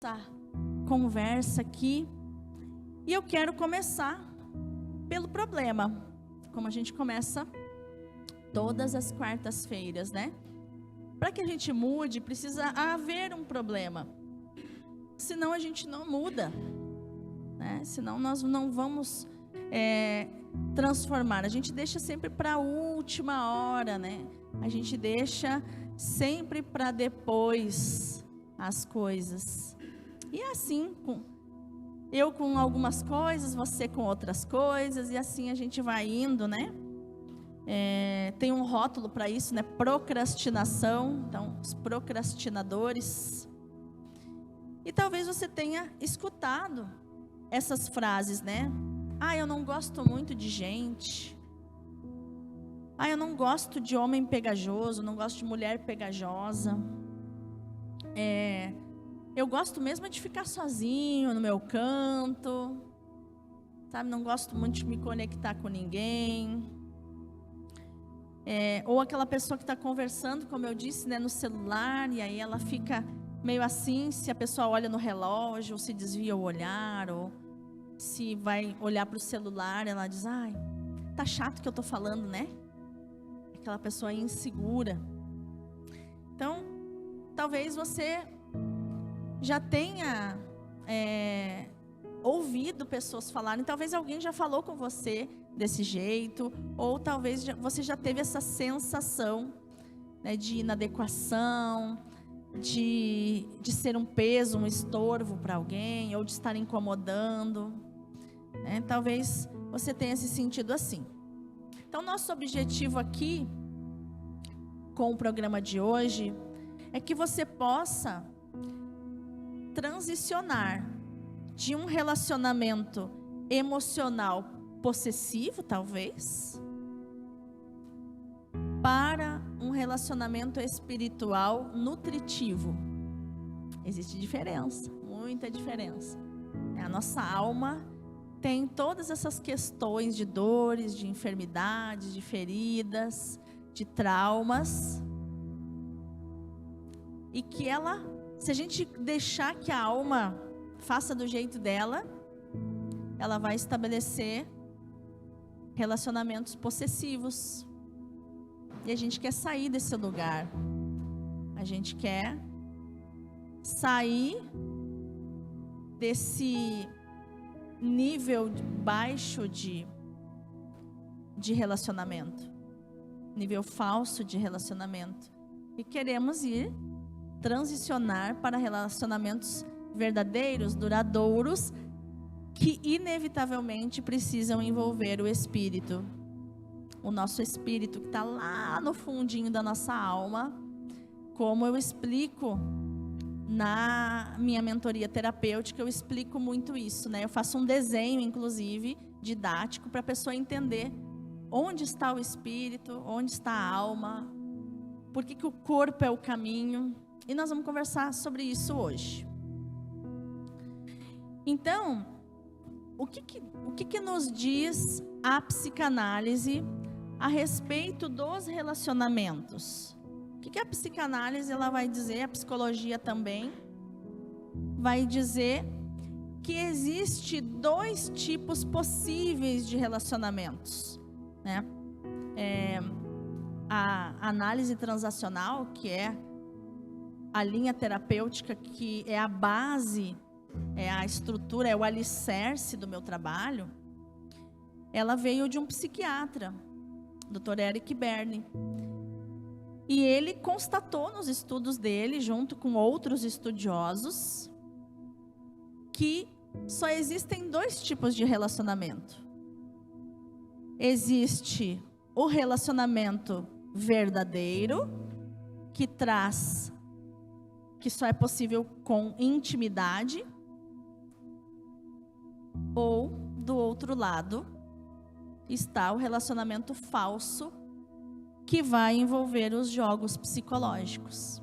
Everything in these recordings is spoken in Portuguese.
essa conversa aqui. E eu quero começar pelo problema, como a gente começa todas as quartas-feiras, né? Para que a gente mude, precisa haver um problema. Senão a gente não muda, né? Senão nós não vamos transformar. A gente deixa sempre para a última hora, né? A gente deixa sempre para depois as coisas. E assim, eu com algumas coisas, você com outras coisas, e assim a gente vai indo, né? Tem um rótulo para isso, né? Procrastinação. Então, os procrastinadores. E talvez você tenha escutado essas frases, né? Ah, eu não gosto muito de gente. Ah, eu não gosto de homem pegajoso, não gosto de mulher pegajosa. Eu gosto mesmo de ficar sozinho no meu canto. Sabe, não gosto muito de me conectar com ninguém. Ou aquela pessoa que está conversando, como eu disse, né, no celular, e aí ela fica meio assim, se a pessoa olha no relógio, ou se desvia o olhar, ou se vai olhar para o celular, ela diz, ai, tá chato que eu tô falando, né? Aquela pessoa insegura. Então, talvez você já tenha ouvido pessoas falarem, talvez alguém já falou com você desse jeito, ou talvez você já teve essa sensação, né, de inadequação, de ser um peso, um estorvo para alguém, ou de estar incomodando, né? Talvez você tenha se sentido assim. Então, nosso objetivo aqui, com o programa de hoje, é que você possa transicionar de um relacionamento emocional possessivo, talvez, para um relacionamento espiritual nutritivo. Existe diferença, muita diferença. A nossa alma tem todas essas questões de dores, de enfermidades, de feridas, de traumas. E que ela, se a gente deixar que a alma faça do jeito dela, ela vai estabelecer relacionamentos possessivos. E a gente quer sair desse lugar. A gente quer sair desse nível baixo de relacionamento. Nível falso de relacionamento. E queremos transicionar para relacionamentos verdadeiros, duradouros, que inevitavelmente precisam envolver o espírito. O nosso espírito que está lá no fundinho da nossa alma, como eu explico na minha mentoria terapêutica, eu explico muito isso, né? Eu faço um desenho, inclusive, didático, para a pessoa entender onde está o espírito, onde está a alma, por que o corpo é o caminho. E nós vamos conversar sobre isso hoje. Então, o que nos diz a psicanálise a respeito dos relacionamentos? O que a psicanálise ela vai dizer, a psicologia também vai dizer que existe dois tipos possíveis de relacionamentos, né? A análise transacional, que é a linha terapêutica, que é a base, é a estrutura, é o alicerce do meu trabalho, ela veio de um psiquiatra, Dr. Eric Berne. E ele constatou nos estudos dele, junto com outros estudiosos, que só existem dois tipos de relacionamento. Existe o relacionamento verdadeiro, que só é possível com intimidade, ou do outro lado está o relacionamento falso, que vai envolver os jogos psicológicos.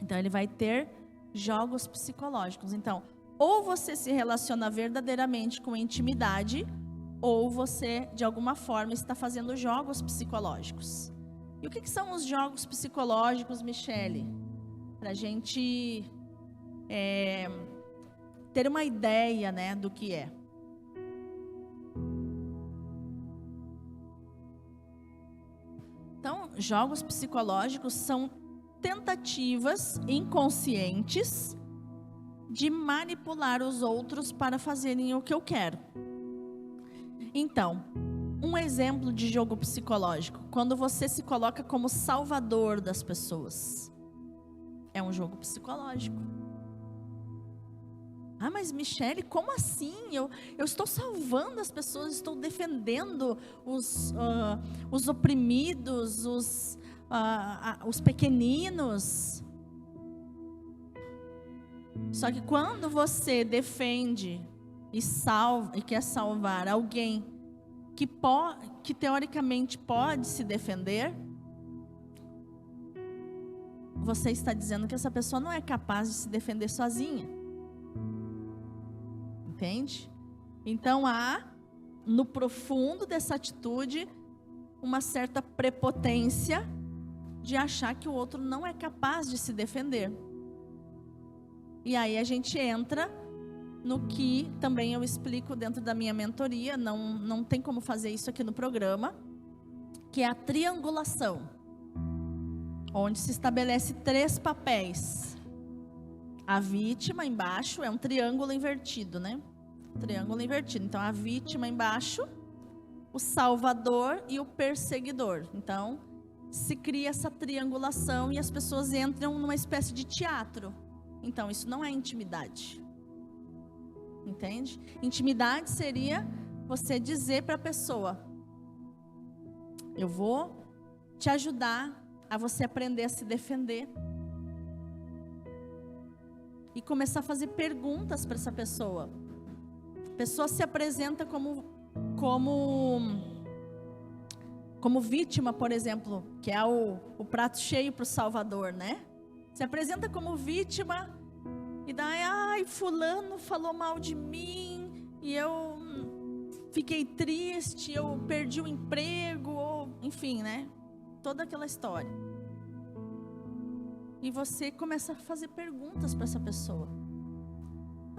Então ele vai ter jogos psicológicos. Então, ou você se relaciona verdadeiramente com intimidade, ou você de alguma forma está fazendo jogos psicológicos. E o que são os jogos psicológicos, Michele? Para a gente ter uma ideia, né, do que é. Então, jogos psicológicos são tentativas inconscientes de manipular os outros para fazerem o que eu quero. Então, um exemplo de jogo psicológico, quando você se coloca como salvador das pessoas, é um jogo psicológico. Ah, mas Michele, como assim? Eu estou salvando as pessoas, estou defendendo os oprimidos, os pequeninos. Só que quando você defende e salva e quer salvar alguém que teoricamente pode se defender, você está dizendo que essa pessoa não é capaz de se defender sozinha. Entende? Então há, no profundo dessa atitude, uma certa prepotência de achar que o outro não é capaz de se defender. E aí a gente entra no que também eu explico dentro da minha mentoria, não tem como fazer isso aqui no programa, que é a triangulação, onde se estabelece 3 papéis. A vítima embaixo é um triângulo invertido, né? Triângulo invertido. Então, a vítima embaixo, o salvador e o perseguidor. Então, se cria essa triangulação e as pessoas entram numa espécie de teatro. Então, isso não é intimidade. Entende? Intimidade seria você dizer para a pessoa: eu vou te ajudar a você aprender a se defender. E começar a fazer perguntas para essa pessoa. A pessoa se apresenta como vítima, por exemplo, que é o prato cheio para o salvador, né? Se apresenta como vítima e daí, ai, fulano falou mal de mim e eu fiquei triste, eu perdi o emprego, ou, enfim, né? Toda aquela história. E você começa a fazer perguntas para essa pessoa.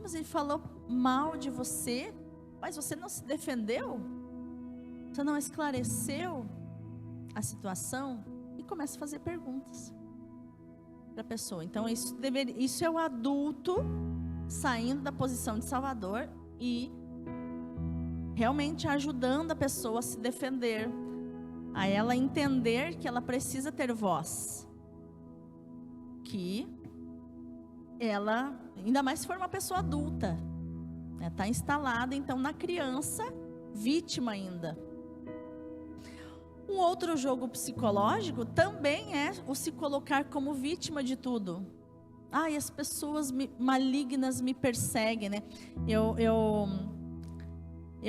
Mas ele falou mal de você, mas você não se defendeu? Você não esclareceu a situação? E começa a fazer perguntas para a pessoa. Então isso é o adulto saindo da posição de salvador e realmente ajudando a pessoa a se defender, a ela entender que ela precisa ter voz. Que ela, ainda mais se for uma pessoa adulta, está instalada então na criança, vítima ainda. Um outro jogo psicológico também é o se colocar como vítima de tudo. Ai, as pessoas malignas me perseguem, né? Eu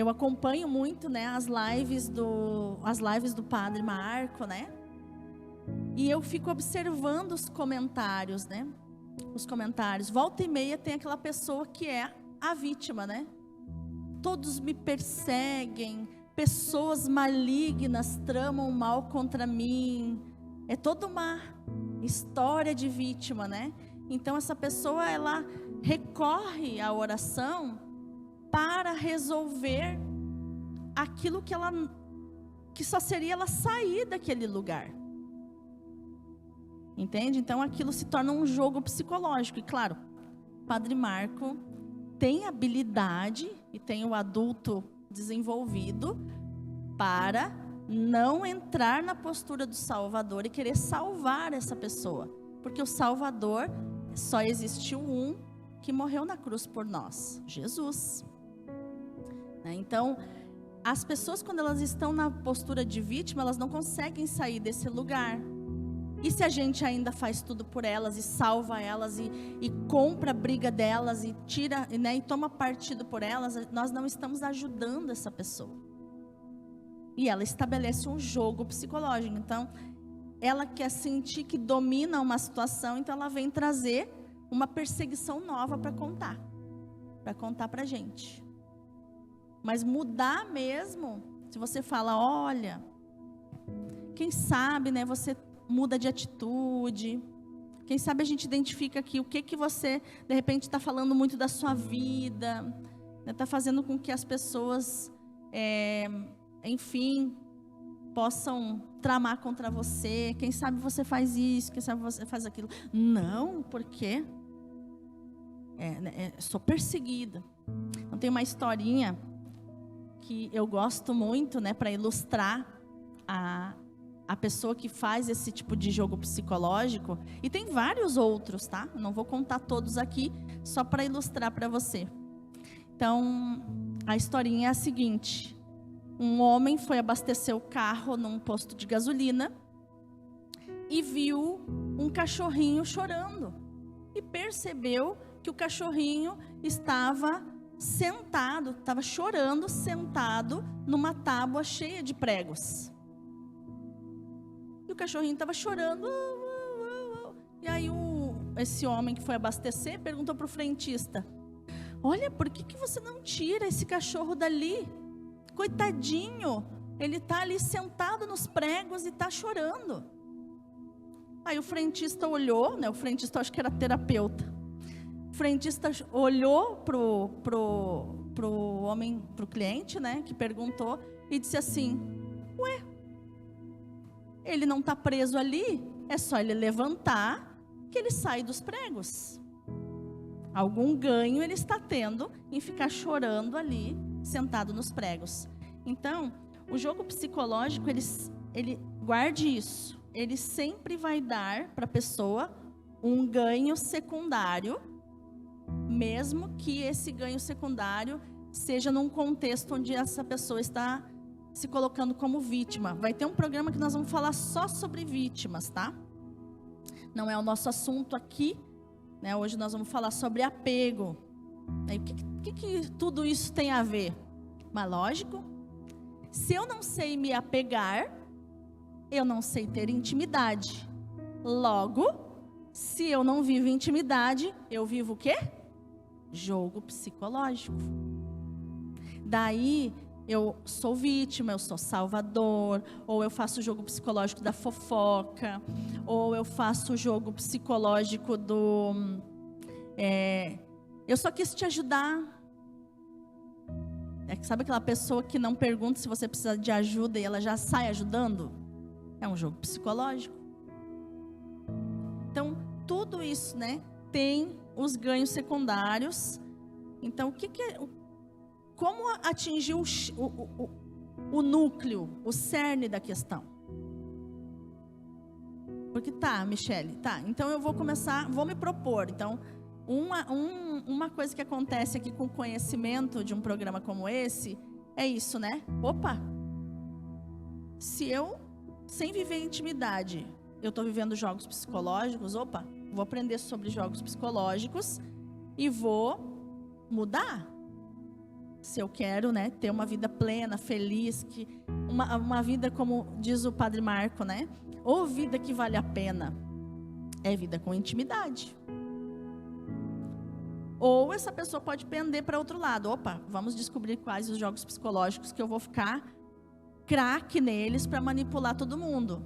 acompanho muito, né, as lives do Padre Marco, né? E eu fico observando os comentários, né? Os comentários. Volta e meia tem aquela pessoa que é a vítima, né? Todos me perseguem, pessoas malignas tramam mal contra mim. É toda uma história de vítima, né? Então essa pessoa, ela recorre à oração para resolver aquilo que só seria ela sair daquele lugar. Entende? Então aquilo se torna um jogo psicológico. E claro, Padre Marco tem habilidade e tem o adulto desenvolvido para não entrar na postura do Salvador e querer salvar essa pessoa. Porque o Salvador, só existiu um que morreu na cruz por nós, Jesus. Então, as pessoas, quando elas estão na postura de vítima, elas não conseguem sair desse lugar. E se a gente ainda faz tudo por elas e salva elas e compra a briga delas e tira, né, e toma partido por elas, nós não estamos ajudando essa pessoa. E ela estabelece um jogo psicológico. Então, ela quer sentir que domina uma situação, então ela vem trazer uma perseguição nova para contar para a gente. Mas mudar mesmo, se você fala, olha, quem sabe, né, você muda de atitude, Quem sabe a gente identifica aqui o que você, de repente, está falando muito da sua vida, está fazendo com que as pessoas, enfim, possam tramar contra você. Quem sabe você faz isso, quem sabe você faz aquilo. Não, porque sou perseguida. Então, tem uma historinha que eu gosto muito, né, para ilustrar a pessoa que faz esse tipo de jogo psicológico. E tem vários outros, tá? Eu não vou contar todos aqui, só para ilustrar para você. Então, a historinha é a seguinte: um homem foi abastecer o carro num posto de gasolina e viu um cachorrinho chorando. E percebeu que o cachorrinho estava chorando, sentado numa tábua cheia de pregos. E o cachorrinho estava chorando. E aí esse homem que foi abastecer perguntou para o frentista: olha, por que você não tira esse cachorro dali? Coitadinho, ele está ali sentado nos pregos e está chorando. Aí o frentista olhou, né? O frentista, acho que era terapeuta. O frentista olhou pro homem, pro cliente, né? Que perguntou e disse assim: ué, ele não está preso ali? É só ele levantar que ele sai dos pregos. Algum ganho ele está tendo em ficar chorando ali, sentado nos pregos. Então, o jogo psicológico, ele guarde isso. Ele sempre vai dar para a pessoa um ganho secundário, mesmo que esse ganho secundário seja num contexto onde essa pessoa está se colocando como vítima. Vai ter um programa que nós vamos falar só sobre vítimas, tá? Não é o nosso assunto aqui, né? Hoje nós vamos falar sobre apego. O que tudo isso tem a ver? Mas lógico, se eu não sei me apegar, eu não sei ter intimidade. Logo, se eu não vivo intimidade, eu vivo o quê? Jogo psicológico. Daí, eu sou vítima, eu sou salvador, ou eu faço o jogo psicológico da fofoca, ou eu faço o jogo psicológico do... eu só quis te ajudar. Sabe aquela pessoa que não pergunta se você precisa de ajuda e ela já sai ajudando? É um jogo psicológico. Então, tudo isso, né, tem os ganhos secundários. Então, como atingir o núcleo, o cerne da questão? Porque Michele, então eu vou me propor. Então, uma coisa que acontece aqui com o conhecimento de um programa como esse, é isso, né? Opa! Se eu, sem viver intimidade, eu estou vivendo jogos psicológicos, vou aprender sobre jogos psicológicos e vou mudar. Se eu quero, né, ter uma vida plena, feliz, uma vida como diz o Padre Marco, né? Ou vida que vale a pena, é vida com intimidade. Ou essa pessoa pode pender para outro lado. Vamos descobrir quais os jogos psicológicos que eu vou ficar craque neles para manipular todo mundo.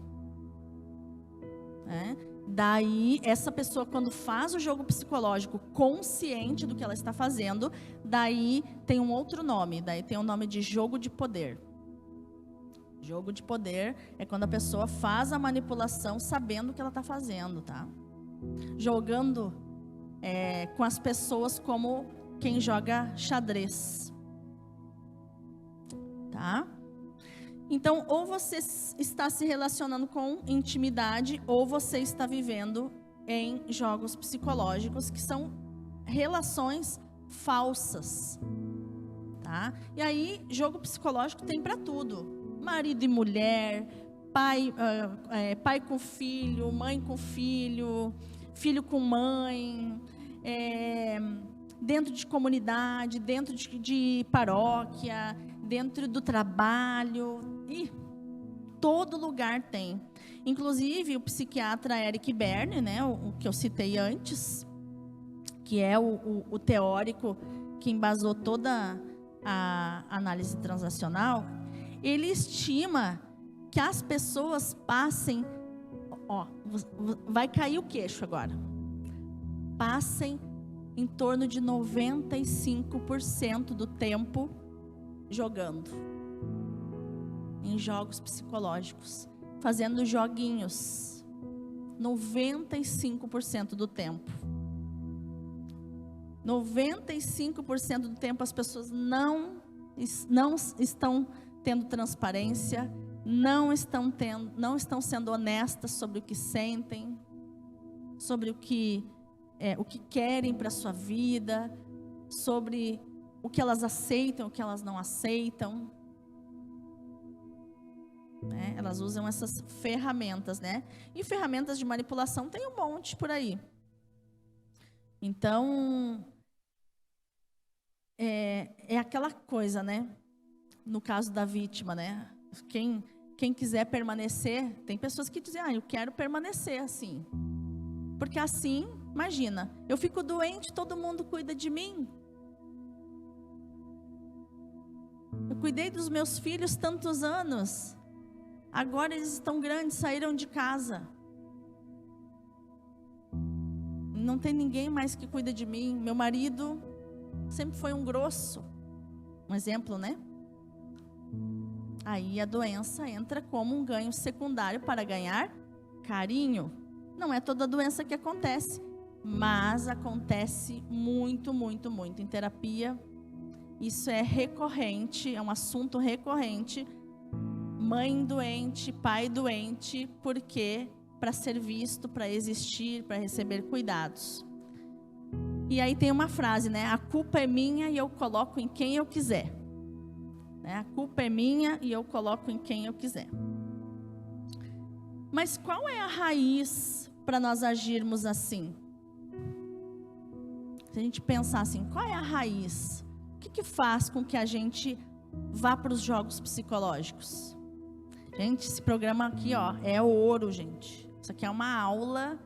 Daí, essa pessoa, quando faz o jogo psicológico consciente do que ela está fazendo, daí tem um outro nome. Daí tem o nome de jogo de poder. Jogo de poder é quando a pessoa faz a manipulação sabendo o que ela está fazendo, tá? Jogando com as pessoas como quem joga xadrez, tá? Então, ou você está se relacionando com intimidade, ou você está vivendo em jogos psicológicos, que são relações falsas, tá? E aí, jogo psicológico tem para tudo. Marido e mulher, pai com filho, mãe com filho, filho com mãe, dentro de comunidade, dentro de paróquia, dentro do trabalho, e todo lugar tem. Inclusive o psiquiatra Eric Berne, né, o que eu citei antes, que é o teórico que embasou toda a análise transacional, ele estima que as pessoas passem Ó, vai cair o queixo agora. Passem em torno de 95% do tempo jogando em jogos psicológicos, fazendo joguinhos. 95% do tempo. 95% do tempo as pessoas não estão tendo transparência, não estão sendo honestas sobre o que sentem, sobre o que querem para a sua vida, sobre o que elas aceitam, o que elas não aceitam. Né? Elas usam essas ferramentas, né? E ferramentas de manipulação tem um monte por aí. Então, é aquela coisa, né? No caso da vítima, né? Quem quiser permanecer, tem pessoas que dizem, eu quero permanecer assim. Porque assim, imagina, eu fico doente, todo mundo cuida de mim. Eu cuidei dos meus filhos tantos anos. Agora eles estão grandes, saíram de casa. Não tem ninguém mais que cuida de mim. Meu marido sempre foi um grosso. Um exemplo, né? Aí a doença entra como um ganho secundário para ganhar carinho. Não é toda doença que acontece, mas acontece muito, muito, muito. Em terapia, isso é recorrente, é um assunto recorrente. Mãe doente, pai doente, porque para ser visto, para existir, para receber cuidados. E aí tem uma frase, né? A culpa é minha e eu coloco em quem eu quiser. A culpa é minha e eu coloco em quem eu quiser. Mas qual é a raiz para nós agirmos assim? Se a gente pensar assim, qual é a raiz? O que faz com que a gente vá para os jogos psicológicos? Gente, esse programa aqui, ó, é ouro, gente. Isso aqui é uma aula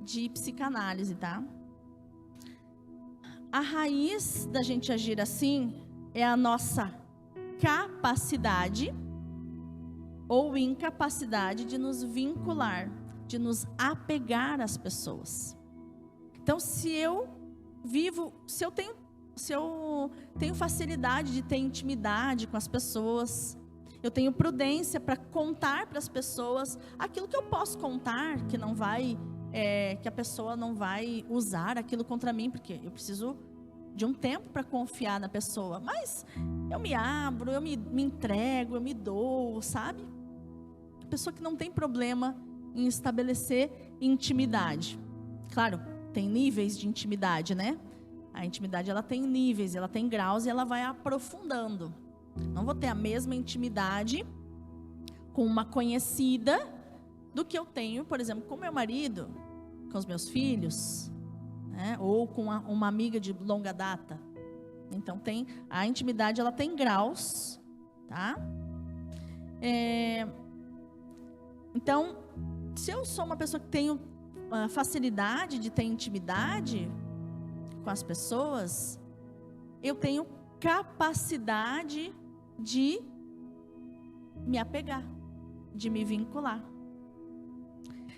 de psicanálise, tá? A raiz da gente agir assim é a nossa capacidade ou incapacidade de nos vincular, de nos apegar às pessoas. Então, se eu tenho facilidade de ter intimidade com as pessoas, eu tenho prudência para contar para as pessoas aquilo que eu posso contar, que não vai, que a pessoa não vai usar aquilo contra mim, porque eu preciso de um tempo para confiar na pessoa, mas eu me abro, eu me entrego, eu me dou, sabe? A pessoa que não tem problema em estabelecer intimidade. Claro, tem níveis de intimidade, né? A intimidade, ela tem níveis, ela tem graus e ela vai aprofundando. Não vou ter a mesma intimidade com uma conhecida do que eu tenho, por exemplo, com meu marido, com os meus filhos, né? Ou com uma amiga de longa data. Então, a intimidade, ela tem graus, tá? Então, se eu sou uma pessoa que tenho facilidade de ter intimidade com as pessoas, eu tenho capacidade de me apegar, de me vincular.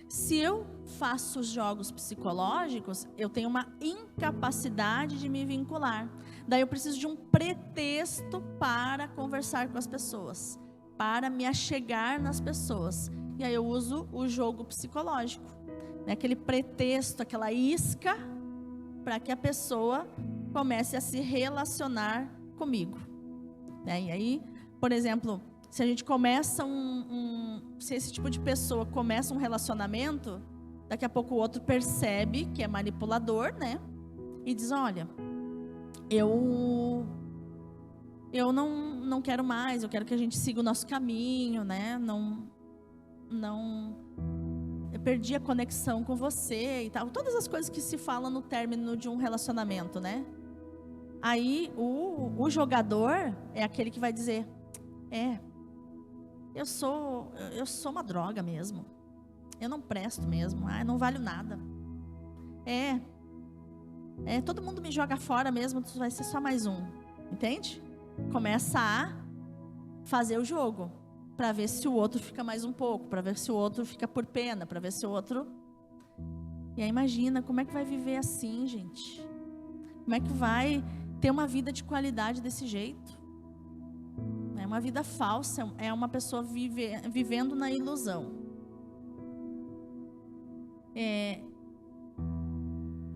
Se eu faço jogos psicológicos, eu tenho uma incapacidade de me vincular. Daí eu preciso de um pretexto para conversar com as pessoas, para me achegar nas pessoas. E aí eu uso o jogo psicológico, né? Aquele pretexto, aquela isca, para que a pessoa comece a se relacionar comigo. Né? E aí, por exemplo, se a gente começa se esse tipo de pessoa começa um relacionamento, daqui a pouco o outro percebe que é manipulador, né? E diz, olha, eu não quero mais, eu quero que a gente siga o nosso caminho, né? Eu perdi a conexão com você e tal. Todas as coisas que se falam no término de um relacionamento, né? Aí o jogador é aquele que vai dizer, eu sou uma droga mesmo. Eu não presto mesmo. Não valho nada. Todo mundo me joga fora mesmo, tu vai ser só mais um. Entende? Começa a fazer o jogo para ver se o outro fica mais um pouco, para ver se o outro fica por pena, para ver se o outro... E aí imagina, como é que vai viver assim, gente? Como é que vai ter uma vida de qualidade desse jeito? É uma vida falsa, é uma pessoa vivendo na ilusão.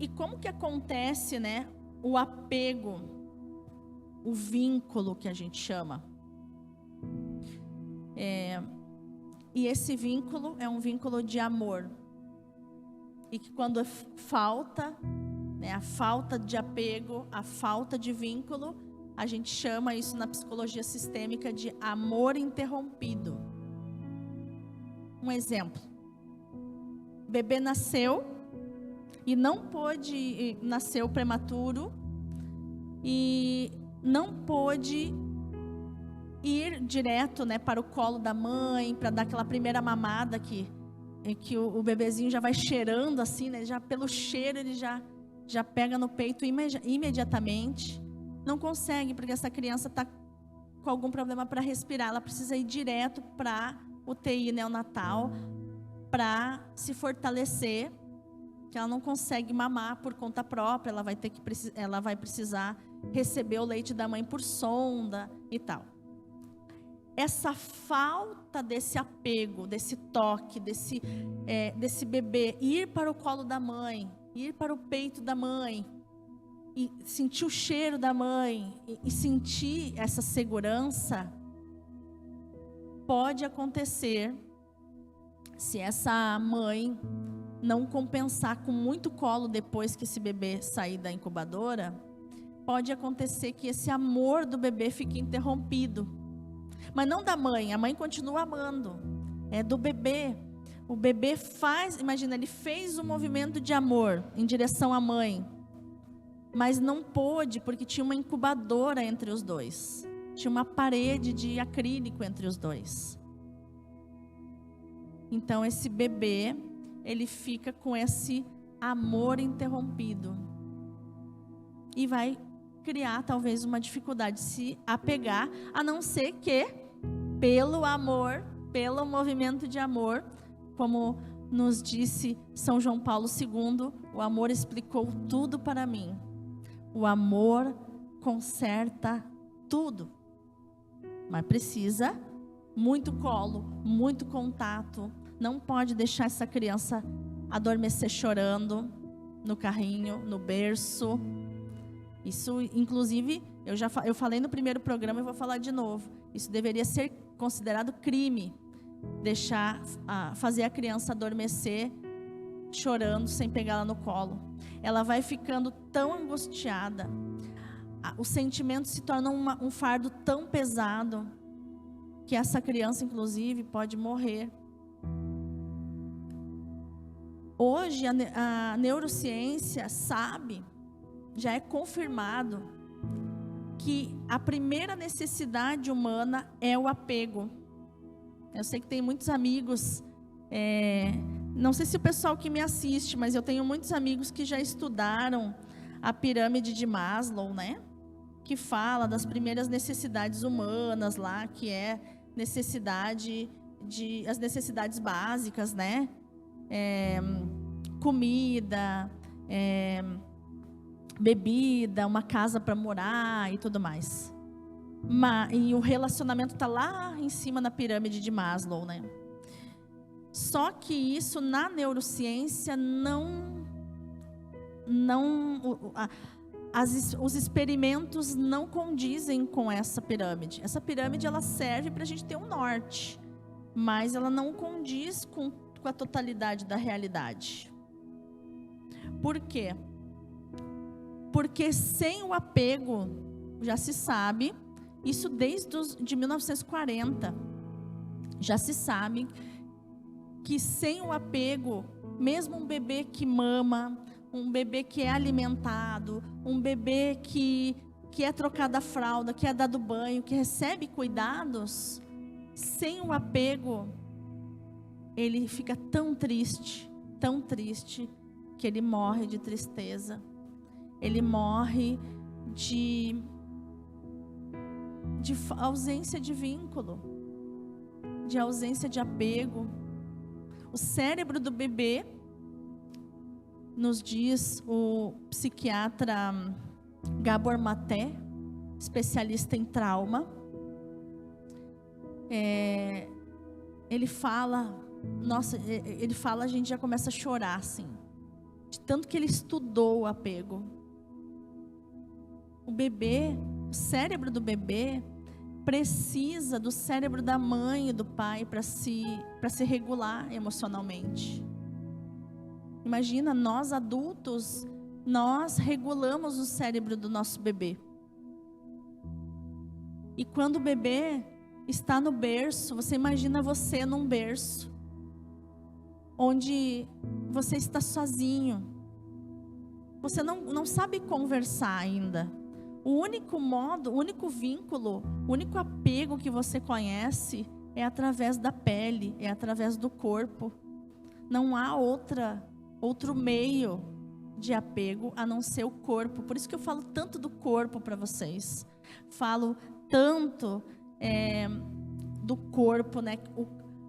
E como que acontece, né, o apego, o vínculo que a gente chama? E esse vínculo é um vínculo de amor. E que quando falta, né, a falta de apego, a falta de vínculo, a gente chama isso na psicologia sistêmica de amor interrompido. Um exemplo. O bebê nasceu e nasceu prematuro e não pôde ir direto, né, para o colo da mãe, para dar aquela primeira mamada que o bebezinho já vai cheirando assim, né, já pelo cheiro ele já pega no peito imediatamente. Não consegue, porque essa criança está com algum problema para respirar, ela precisa ir direto para UTI neonatal para se fortalecer, que ela não consegue mamar por conta própria, ela vai precisar receber o leite da mãe por sonda e tal. Essa falta desse apego, desse toque, desse bebê ir para o colo da mãe, ir para o peito da mãe, e sentir o cheiro da mãe, e sentir essa segurança, pode acontecer se essa mãe não compensar com muito colo depois que esse bebê sair da incubadora. Pode acontecer que esse amor do bebê fique interrompido. Mas não da mãe, a mãe continua amando, é do bebê. O bebê imagina, ele fez um movimento de amor em direção à mãe, mas não pôde porque tinha uma incubadora entre os dois, tinha uma parede de acrílico entre os dois. Então esse bebê, ele fica com esse amor interrompido e vai criar talvez uma dificuldade de se apegar, a não ser que pelo amor, pelo movimento de amor, como nos disse São João Paulo II, o amor explicou tudo para mim. O amor conserta tudo, mas precisa muito colo, muito contato. Não pode deixar essa criança adormecer chorando no carrinho, no berço. Isso, inclusive, eu falei no primeiro programa e vou falar de novo. Isso deveria ser considerado crime, fazer a criança adormecer chorando sem pegá-la no colo. Ela vai ficando tão angustiada, o sentimento se torna um fardo tão pesado, que essa criança, inclusive, pode morrer. Hoje, a neurociência sabe, já é confirmado, que a primeira necessidade humana é o apego. Eu sei que tem muitos amigos, não sei se o pessoal que me assiste, mas eu tenho muitos amigos que já estudaram a pirâmide de Maslow, né? Que fala das primeiras necessidades humanas lá, que é as necessidades básicas, né? Comida, bebida, uma casa para morar e tudo mais. E o relacionamento está lá em cima na pirâmide de Maslow, né? Só que isso na neurociência os experimentos não condizem com essa pirâmide. Essa pirâmide ela serve para a gente ter um norte, mas ela não condiz com a totalidade da realidade. Por quê? Porque sem o apego, já se sabe, isso desde 1940, já se sabe que sem o apego, mesmo um bebê que mama, um bebê que é alimentado, um bebê que é trocado a fralda, que é dado banho, que recebe cuidados, sem o apego, ele fica tão triste, que ele morre de tristeza. Ele morre de ausência de vínculo. de ausência de apego. O cérebro do bebê, nos diz o psiquiatra Gabor Maté, especialista em trauma, ele fala, a gente já começa a chorar, assim, de tanto que ele estudou o apego. O cérebro do bebê precisa do cérebro da mãe e do pai para se regular emocionalmente. Imagina, nós adultos, nós regulamos o cérebro do nosso bebê. E quando o bebê está no berço, você imagina você num berço, onde você está sozinho. Você não sabe conversar ainda. O único modo, o único vínculo, o único apego que você conhece é através da pele, é através do corpo. Não há outro meio de apego a não ser o corpo. Por isso que eu falo tanto do corpo para vocês. Falo tanto do corpo, né?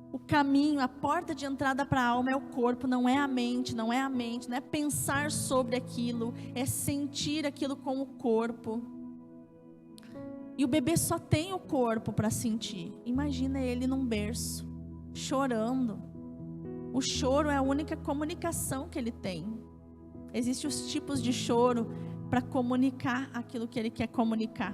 O caminho, a porta de entrada para a alma é o corpo, não é a mente, não é pensar sobre aquilo, é sentir aquilo com o corpo. E o bebê só tem o corpo para sentir. Imagina ele num berço, chorando. O choro é a única comunicação que ele tem. Existem os tipos de choro para comunicar aquilo que ele quer comunicar.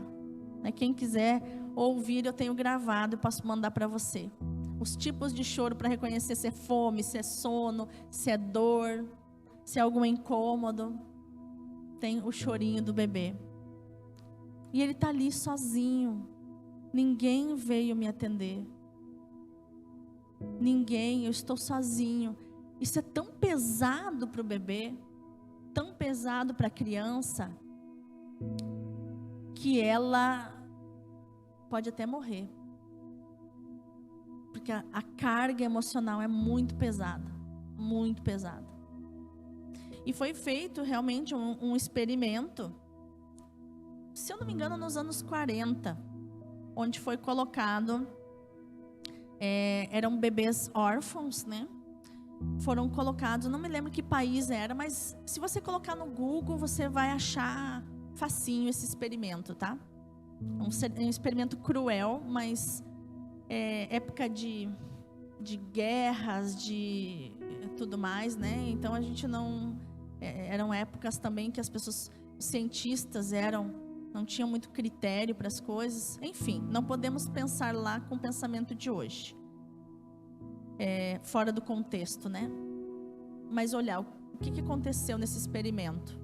Quem quiser ouvir, eu tenho gravado e posso mandar para você. Os tipos de choro para reconhecer se é fome, se é sono, se é dor, se é algum incômodo. Tem o chorinho do bebê. E ele está ali sozinho. Ninguém veio me atender. Ninguém, eu estou sozinho. Isso é tão pesado para o bebê, tão pesado para a criança, que ela pode até morrer. Porque a carga emocional é muito pesada. Muito pesada. E foi feito realmente um experimento, se eu não me engano, nos anos 40, onde foi colocado, eram bebês órfãos, né? Foram colocados, não me lembro que país era, mas se você colocar no Google, você vai achar facinho esse experimento, tá? Um experimento cruel, mas época de guerras, de tudo mais, né? Então a gente não... eram épocas também que as pessoas, os cientistas não tinham muito critério para as coisas. Enfim, não podemos pensar lá com o pensamento de hoje. Fora do contexto, né? Mas olhar, o que aconteceu nesse experimento?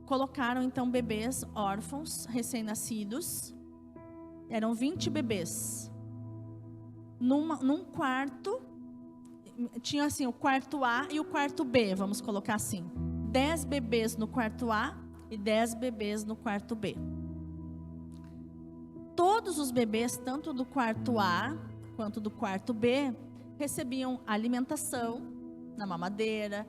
Colocaram então bebês órfãos, recém-nascidos. Eram 20 bebês. Num quarto, tinha assim o quarto A e o quarto B, vamos colocar assim. 10 bebês no quarto A e 10 bebês no quarto B. Todos os bebês, tanto do quarto A quanto do quarto B, recebiam alimentação na mamadeira,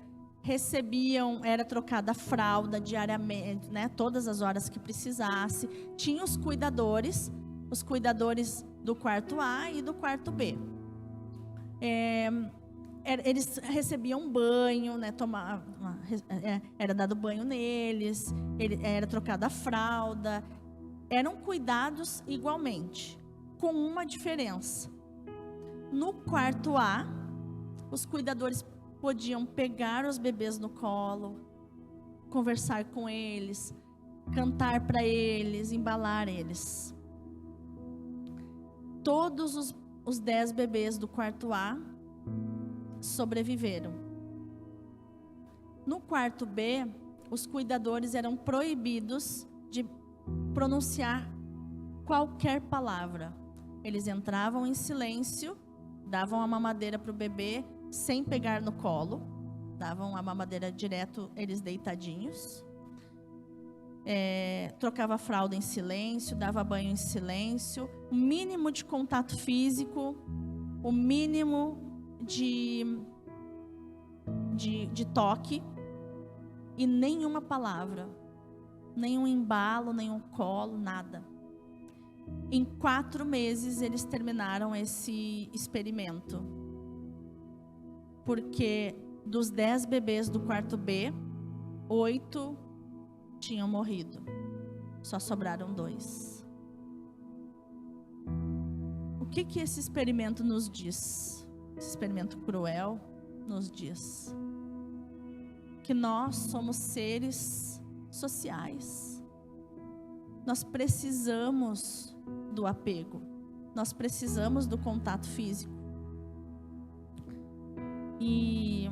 era trocada a fralda diariamente, né, todas as horas que precisasse. Tinha os cuidadores do quarto A e do quarto B. Eles recebiam banho, né, era dado banho neles, era trocada a fralda, eram cuidados igualmente, com uma diferença. No quarto A, os cuidadores podiam pegar os bebês no colo, conversar com eles, cantar para eles, embalar eles. Todos os 10 bebês do quarto A sobreviveram. No quarto B, os cuidadores eram proibidos de pronunciar qualquer palavra. Eles entravam em silêncio, davam a mamadeira para o bebê sem pegar no colo, davam a mamadeira direto, eles deitadinhos. Trocava a fralda em silêncio, dava banho em silêncio, o mínimo de contato físico, o mínimo de toque, e nenhuma palavra, nenhum embalo, nenhum colo, nada. Em 4 meses eles terminaram esse experimento. Porque dos 10 bebês do quarto B, 8 tinham morrido. Só sobraram 2. O que esse experimento nos diz? Esse experimento cruel nos diz que nós somos seres sociais. Nós precisamos do apego. Nós precisamos do contato físico. E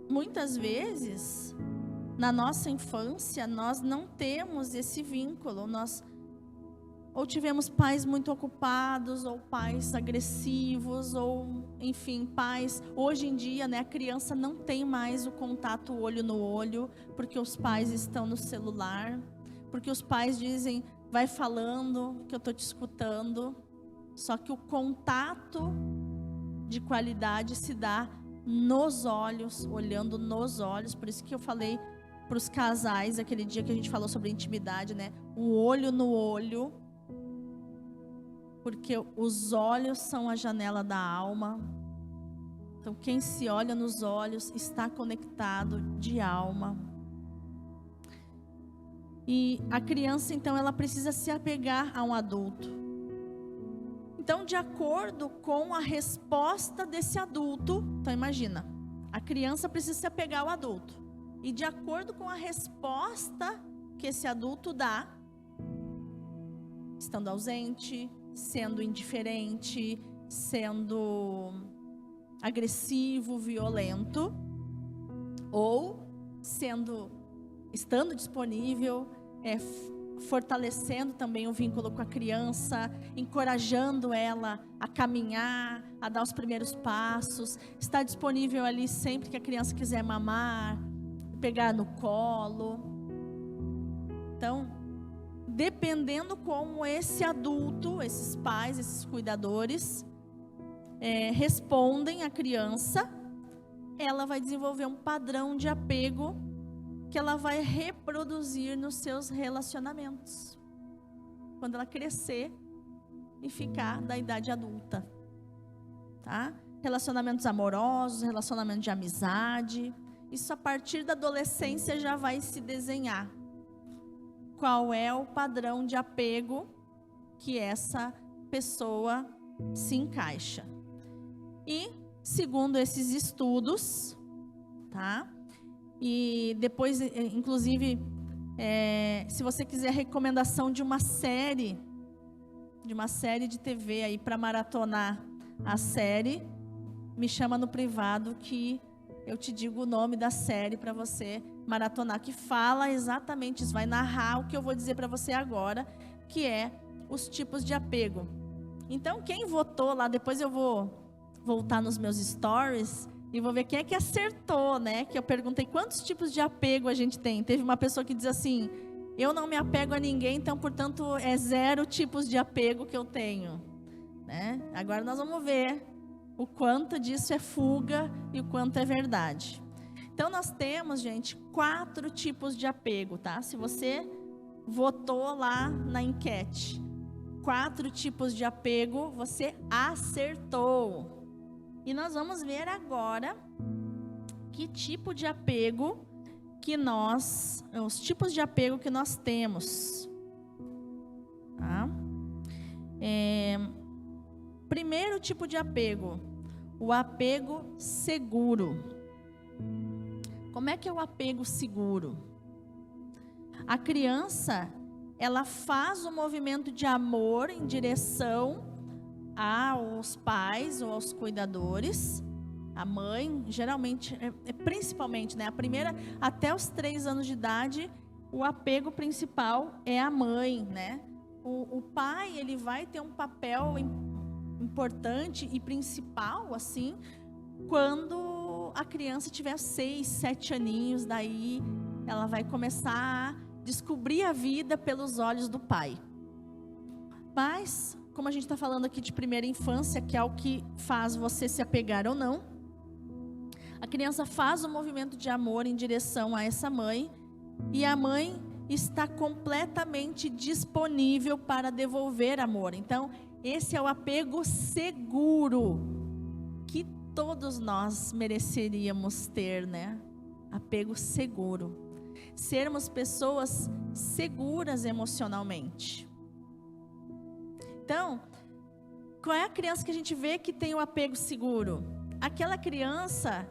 muitas vezes, na nossa infância, nós não temos esse vínculo. Nós ou tivemos pais muito ocupados, ou pais agressivos, ou, enfim, pais... Hoje em dia, né, a criança não tem mais o contato olho no olho, porque os pais estão no celular, porque os pais dizem, vai falando que eu estou te escutando. Só que o contato de qualidade se dá nos olhos, olhando nos olhos. Por isso que eu falei para os casais, aquele dia que a gente falou sobre intimidade, né? O olho no olho, porque os olhos são a janela da alma. Então, quem se olha nos olhos está conectado de alma. E a criança, então, ela precisa se apegar a um adulto. Então, de acordo com a resposta desse adulto, então imagina, a criança precisa se apegar ao adulto. E de acordo com a resposta que esse adulto dá, estando ausente, sendo indiferente, sendo agressivo, violento, ou estando disponível, fortalecendo também o vínculo com a criança, encorajando ela a caminhar, a dar os primeiros passos, estar disponível ali sempre que a criança quiser mamar, pegar no colo. Então, dependendo como esse adulto, esses pais, esses cuidadores, respondem à criança, ela vai desenvolver um padrão de apego que ela vai reproduzir nos seus relacionamentos, quando ela crescer e ficar da idade adulta, tá? Relacionamentos amorosos, relacionamentos de amizade, isso a partir da adolescência já vai se desenhar. Qual é o padrão de apego que essa pessoa se encaixa? E, segundo esses estudos, tá? E depois, inclusive, se você quiser recomendação de uma série de TV aí para maratonar a série, me chama no privado que eu te digo o nome da série para você maratonar, que fala exatamente isso, vai narrar o que eu vou dizer para você agora, que é os tipos de apego. Então, quem votou lá, depois eu vou voltar nos meus stories e vou ver quem é que acertou, né? Que eu perguntei quantos tipos de apego a gente tem. Teve uma pessoa que diz assim, eu não me apego a ninguém, então, portanto, é 0 tipos de apego que eu tenho, né? Agora nós vamos ver o quanto disso é fuga e o quanto é verdade. Então, nós temos, gente, 4 tipos de apego, tá? Se você votou lá na enquete, 4 tipos de apego, você acertou. E nós vamos ver agora que tipo de apego os tipos de apego que nós temos. Tá? Primeiro tipo de apego, o apego seguro. Como é que é o apego seguro? A criança, ela faz um movimento de amor em direção aos pais ou aos cuidadores. A mãe, geralmente, principalmente, né, a primeira, até os 3 anos de idade, o apego principal é a mãe, né? O pai, ele vai ter um papel importante e principal, assim, quando a criança tiver 6, 7 aninhos, daí ela vai começar a descobrir a vida pelos olhos do pai. Mas, como a gente está falando aqui de primeira infância, que é o que faz você se apegar ou não, a criança faz um movimento de amor em direção a essa mãe, e a mãe está completamente disponível para devolver amor. Então, esse é o apego seguro que todos nós mereceríamos ter, né? Apego seguro. Sermos pessoas seguras emocionalmente. Então, qual é a criança que a gente vê que tem o apego seguro? Aquela criança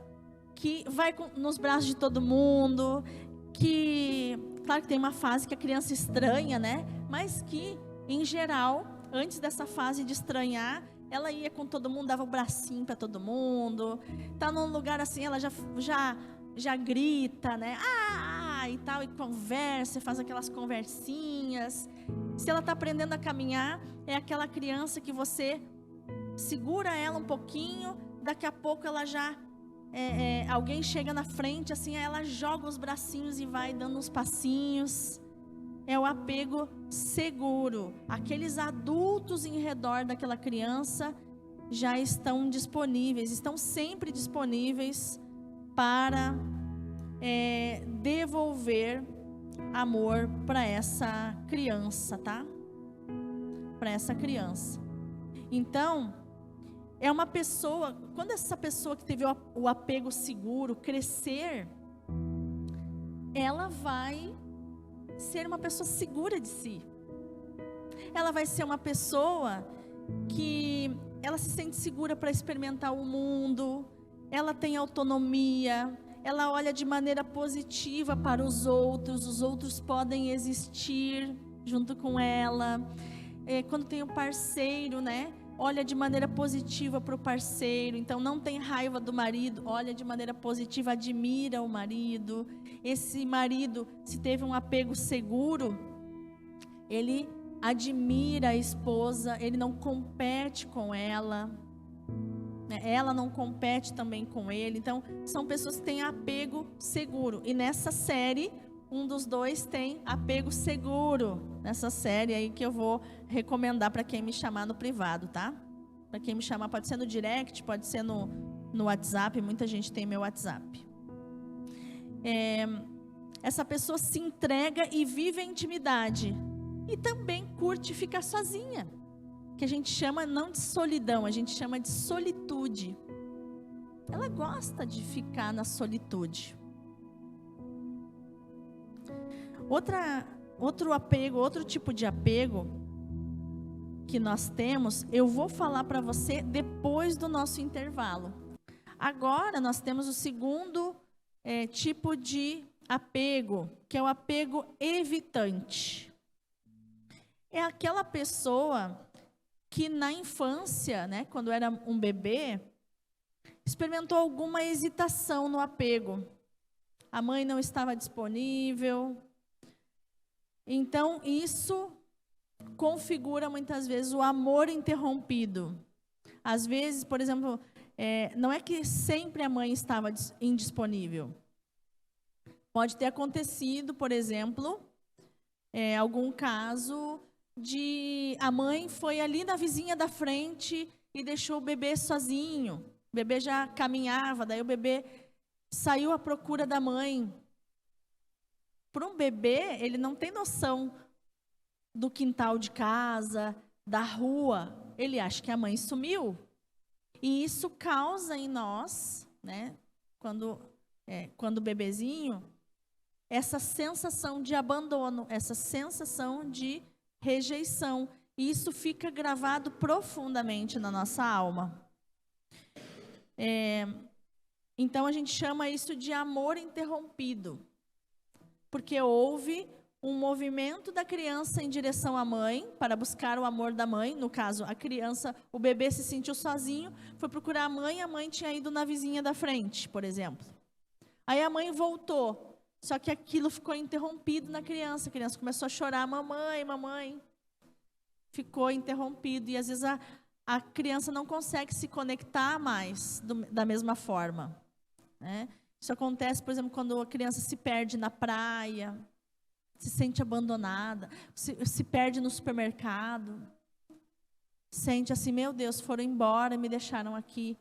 que vai nos braços de todo mundo, que, claro que tem uma fase que a criança estranha, né? Mas que, em geral, antes dessa fase de estranhar, ela ia com todo mundo, dava o bracinho para todo mundo. Tá num lugar assim, ela já grita, né? E tal, e conversa, faz aquelas conversinhas. Se ela está aprendendo a caminhar, é aquela criança que você segura ela um pouquinho, daqui a pouco ela já alguém chega na frente, assim, aí ela joga os bracinhos e vai dando uns passinhos. É o apego seguro. Aqueles adultos em redor daquela criança já estão disponíveis, estão sempre disponíveis para devolver amor para essa criança, tá? Para essa criança. Então, é uma pessoa, quando essa pessoa que teve o apego seguro crescer, ela vai ser uma pessoa segura de si. Ela vai ser uma pessoa que ela se sente segura para experimentar o mundo, ela tem autonomia, ela olha de maneira positiva para os outros podem existir junto com ela. Quando tem um parceiro, né? Olha de maneira positiva para o parceiro, então não tem raiva do marido, olha de maneira positiva, admira o marido. Esse marido, se teve um apego seguro, ele admira a esposa, ele não compete com ela, ela não compete também com ele. Então, são pessoas que têm apego seguro. E nessa série, um dos dois tem apego seguro. Nessa série aí que eu vou recomendar para quem me chamar no privado, tá? Para quem me chamar, pode ser no direct, pode ser no WhatsApp. Muita gente tem meu WhatsApp. Essa pessoa se entrega e vive a intimidade. E também curte ficar sozinha. Que a gente chama não de solidão, a gente chama de solitude. Ela gosta de ficar na solitude. Outro tipo de apego que nós temos, eu vou falar para você depois do nosso intervalo. Agora nós temos o segundo tipo de apego, que é o apego evitante. É aquela pessoa que na infância, né, quando era um bebê, experimentou alguma hesitação no apego. A mãe não estava disponível. Então, isso configura muitas vezes o amor interrompido. Às vezes, por exemplo, não é que sempre a mãe estava indisponível. Pode ter acontecido, por exemplo, algum caso de a mãe foi ali na vizinha da frente e deixou o bebê sozinho. O bebê já caminhava, daí o bebê saiu à procura da mãe. Para um bebê, ele não tem noção do quintal de casa, da rua. Ele acha que a mãe sumiu. E isso causa em nós, né, quando bebezinho, essa sensação de abandono, essa sensação de rejeição. E isso fica gravado profundamente na nossa alma. Então, a gente chama isso de amor interrompido. Porque houve um movimento da criança em direção à mãe, para buscar o amor da mãe. No caso, a criança, o bebê se sentiu sozinho, foi procurar a mãe tinha ido na vizinha da frente, por exemplo. Aí a mãe voltou, só que aquilo ficou interrompido na criança. A criança começou a chorar, mamãe, mamãe. Ficou interrompido, e às vezes a criança não consegue se conectar mais da mesma forma, né? Isso acontece, por exemplo, quando a criança se perde na praia, se sente abandonada, se perde no supermercado, sente assim, meu Deus, foram embora, me deixaram aqui,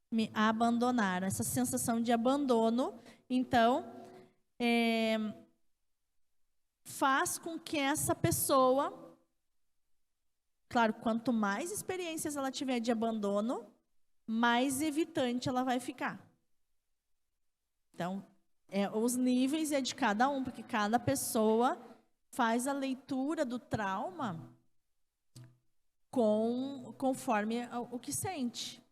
me abandonaram. Essa sensação de abandono, então, faz com que essa pessoa, claro, quanto mais experiências ela tiver de abandono, mais evitante ela vai ficar. Então, os níveis é de cada um, porque cada pessoa faz a leitura do trauma conforme o que sente.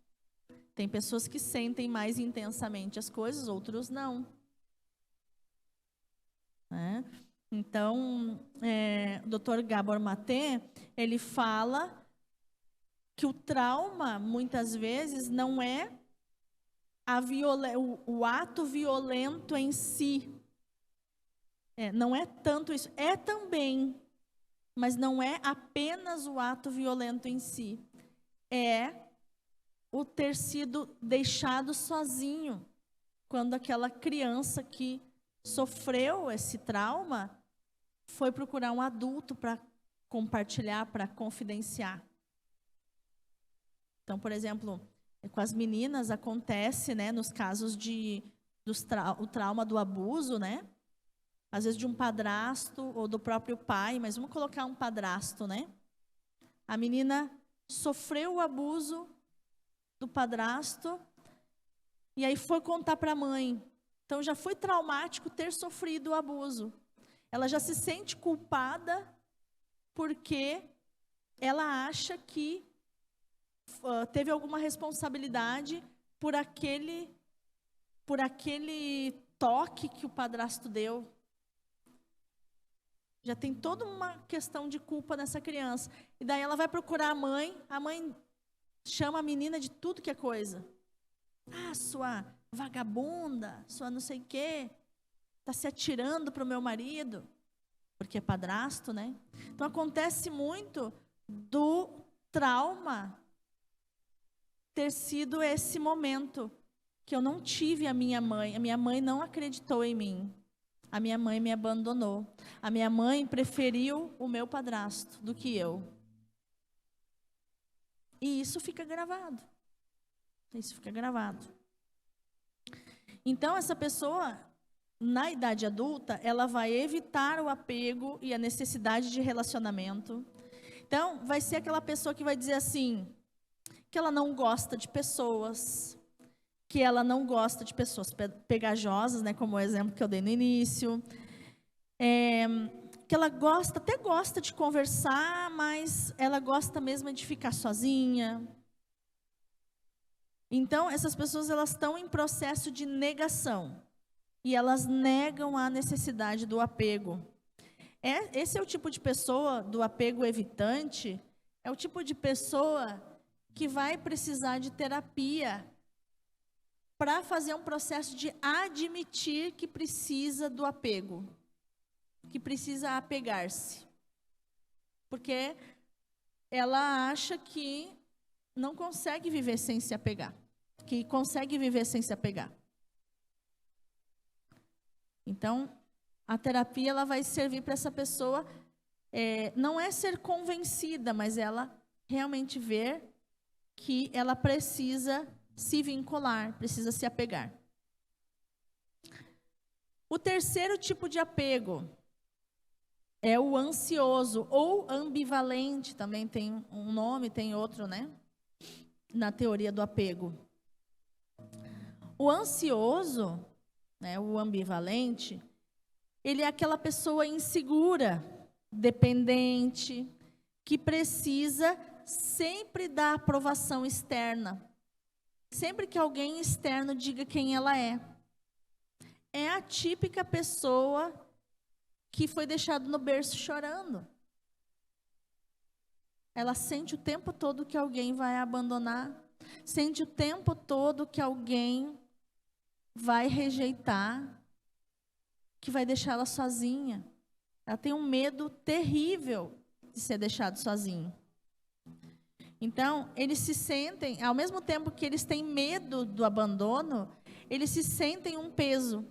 Tem pessoas que sentem mais intensamente as coisas, outros não. Né? Então, o Dr. Gabor Maté, ele fala que o trauma, muitas vezes, não é o ato violento em si. Não é tanto isso. É também, mas não é apenas o ato violento em si. É o ter sido deixado sozinho. Quando aquela criança que sofreu esse trauma foi procurar um adulto para compartilhar, para confidenciar. Então, por exemplo, com as meninas acontece, né, nos casos o trauma do abuso, né? Às vezes de um padrasto ou do próprio pai, mas vamos colocar um padrasto, né? A menina sofreu o abuso do padrasto e aí foi contar para a mãe. Então já foi traumático ter sofrido o abuso. Ela já se sente culpada porque ela acha que teve alguma responsabilidade por aquele toque que o padrasto deu. Já tem toda uma questão de culpa nessa criança. E daí ela vai procurar a mãe chama a menina de tudo que é coisa. Ah, sua vagabunda, sua não sei o quê, está se atirando para o meu marido, porque é padrasto, né? Então acontece muito do trauma ter sido esse momento que eu não tive a minha mãe não acreditou em mim. A minha mãe me abandonou. A minha mãe preferiu o meu padrasto do que eu. E isso fica gravado. Isso fica gravado. Então, essa pessoa, na idade adulta, ela vai evitar o apego e a necessidade de relacionamento. Então, vai ser aquela pessoa que vai dizer assim, que ela não gosta de pessoas, que ela não gosta de pessoas pegajosas, né, como o exemplo que eu dei no início, que ela até gosta de conversar, mas ela gosta mesmo de ficar sozinha. Então, essas pessoas elas estão em processo de negação, e elas negam a necessidade do apego. Esse é o tipo de pessoa do apego evitante, é o tipo de pessoa que vai precisar de terapia para fazer um processo de admitir que precisa do apego, que precisa apegar-se. Porque ela acha que não consegue viver sem se apegar, que consegue viver sem se apegar. Então, a terapia ela vai servir para essa pessoa, não é ser convencida, mas ela realmente ver que ela precisa se vincular, precisa se apegar. O terceiro tipo de apego é o ansioso ou ambivalente, também tem um nome, tem outro, né? Na teoria do apego. O ansioso, né, o ambivalente, ele é aquela pessoa insegura, dependente, que precisa sempre da aprovação externa. Sempre que alguém externo diga quem ela é. É a típica pessoa que foi deixada no berço chorando. Ela sente o tempo todo que alguém vai abandonar. Sente o tempo todo que alguém vai rejeitar, que vai deixá-la sozinha. Ela tem um medo terrível de ser deixado sozinho. Então, eles se sentem, ao mesmo tempo que eles têm medo do abandono, eles se sentem um peso.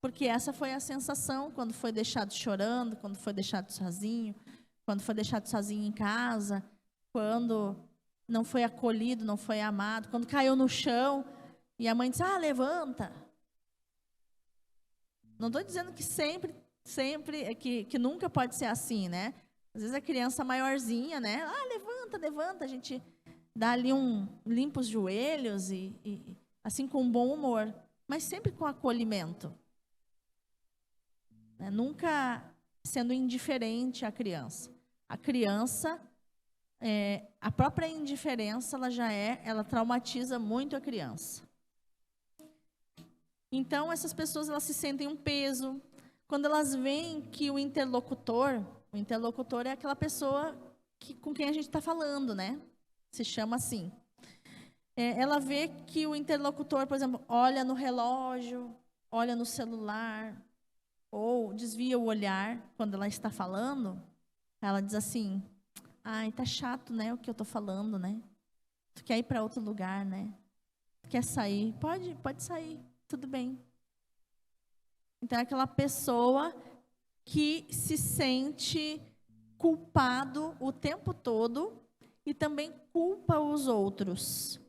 Porque essa foi a sensação quando foi deixado chorando, quando foi deixado sozinho, quando foi deixado sozinho em casa, quando não foi acolhido, não foi amado, quando caiu no chão e a mãe disse, levanta. Não estou dizendo que sempre sempre, que nunca pode ser assim, né? Às vezes a criança maiorzinha, né? Levanta, a gente dá ali limpa os joelhos e assim com bom humor, mas sempre com acolhimento. Né? Nunca sendo indiferente à criança. A criança, a própria indiferença, ela traumatiza muito a criança. Então, essas pessoas, elas se sentem um peso. Quando elas veem que o interlocutor é aquela pessoa com quem a gente está falando, né? Se chama assim. Ela vê que o interlocutor, por exemplo, olha no relógio, olha no celular, ou desvia o olhar quando ela está falando. Ela diz assim: ai, tá chato, né, o que eu estou falando, né? Tu quer ir para outro lugar, né? Tu quer sair? Pode sair, tudo bem. Então, é aquela pessoa que se sente culpado o tempo todo e também culpa os outros.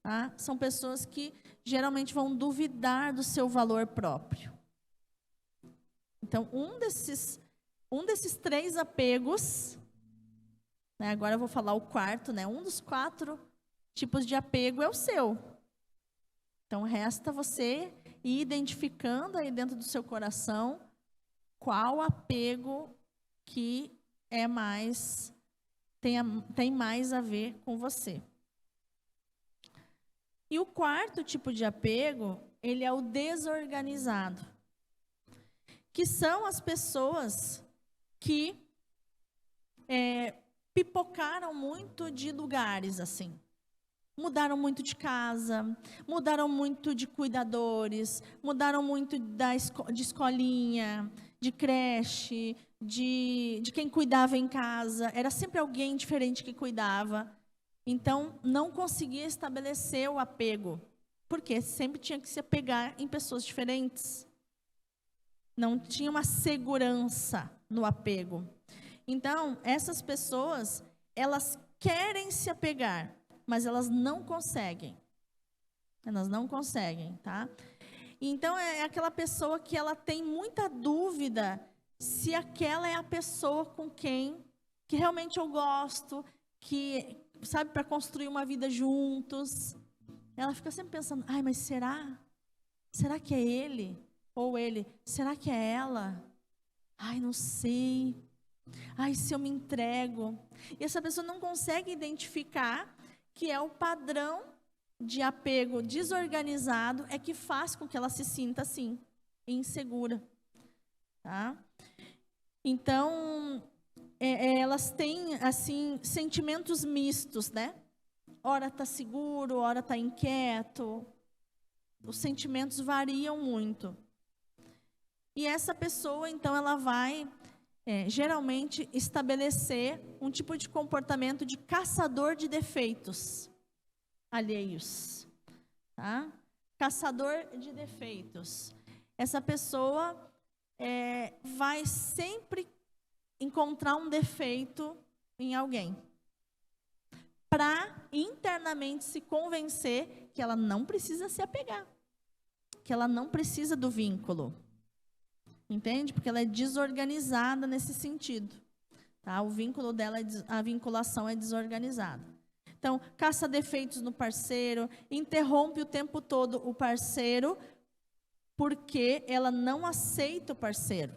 Tá? São pessoas que geralmente vão duvidar do seu valor próprio. Então, um desses 3 apegos, né, agora eu vou falar o quarto, né, um dos 4 tipos de apego é o seu. Então, resta você ir identificando aí dentro do seu coração qual apego que tem mais a ver com você. E o quarto tipo de apego, ele é o desorganizado, que são as pessoas que pipocaram muito de lugares, assim. Mudaram muito de casa, mudaram muito de cuidadores, mudaram muito de escolinha, de creche, de quem cuidava em casa. Era sempre alguém diferente que cuidava. Então, não conseguia estabelecer o apego, porque sempre tinha que se apegar em pessoas diferentes. Não tinha uma segurança no apego. Então, essas pessoas, elas querem se apegar, mas elas não conseguem. Elas não conseguem, tá? Então, é aquela pessoa que ela tem muita dúvida se aquela é a pessoa com quem que realmente eu gosto, que, sabe, para construir uma vida juntos. Ela fica sempre pensando, ai, mas será? Será que é ele? Ou ele, será que é ela? Ai, não sei. Ai, se eu me entrego. E essa pessoa não consegue identificar que é o padrão de apego desorganizado é que faz com que ela se sinta assim, insegura. Tá? Então, elas têm, assim, sentimentos mistos, né? Ora está seguro, ora está inquieto. Os sentimentos variam muito. E essa pessoa, então, ela vai, geralmente, estabelecer um tipo de comportamento de caçador de defeitos alheios. Tá? Caçador de defeitos. Essa pessoa vai sempre encontrar um defeito em alguém, para internamente se convencer que ela não precisa se apegar, que ela não precisa do vínculo. Entende? Porque ela é desorganizada nesse sentido. Tá? O vínculo dela, a vinculação é desorganizada. Então, caça defeitos no parceiro, interrompe o tempo todo o parceiro, porque ela não aceita o parceiro.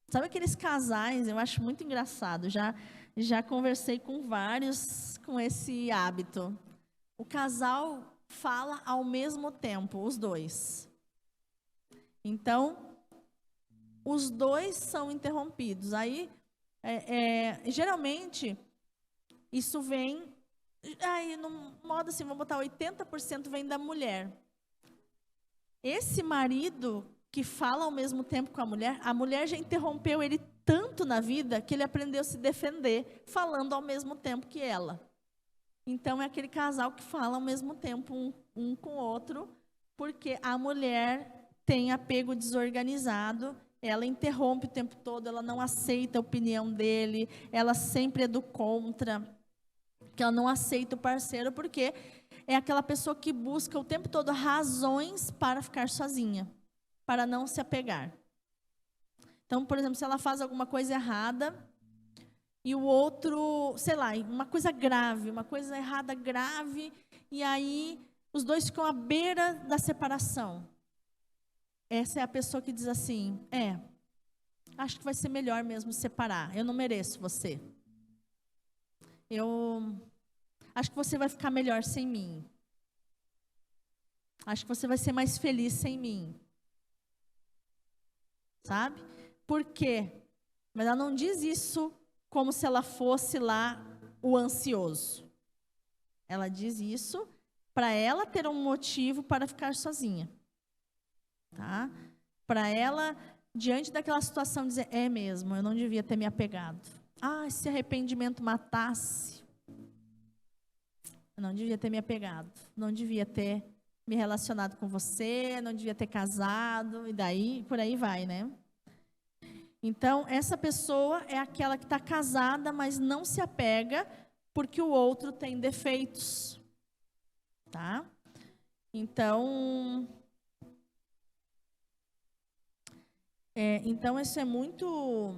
Sabe aqueles casais, eu acho muito engraçado, já conversei com vários com esse hábito. O casal fala ao mesmo tempo, os dois. Então, os dois são interrompidos. Aí, geralmente, isso vem, no modo assim, vamos botar 80% vem da mulher. Esse marido que fala ao mesmo tempo com a mulher já interrompeu ele tanto na vida que ele aprendeu a se defender, falando ao mesmo tempo que ela. Então, é aquele casal que fala ao mesmo tempo um com o outro, porque a mulher tem apego desorganizado, ela interrompe o tempo todo, ela não aceita a opinião dele, ela sempre é do contra, que ela não aceita o parceiro, porque é aquela pessoa que busca o tempo todo razões para ficar sozinha, para não se apegar. Então, por exemplo, se ela faz alguma coisa errada e o outro, sei lá, uma coisa grave, uma coisa errada grave, e aí os dois ficam à beira da separação. Essa é a pessoa que diz assim, acho que vai ser melhor mesmo separar, eu não mereço você. Eu acho que você vai ficar melhor sem mim. Acho que você vai ser mais feliz sem mim. Sabe? Por quê? Mas ela não diz isso como se ela fosse lá o ansioso. Ela diz isso para ela ter um motivo para ficar sozinha. Tá? Para ela, diante daquela situação, dizer, é mesmo, eu não devia ter me apegado. Se arrependimento matasse, eu não devia ter me apegado, não devia ter me relacionado com você, não devia ter casado, e daí, por aí vai, né? Então, essa pessoa é aquela que está casada, mas não se apega, porque o outro tem defeitos, tá? Então, isso é muito,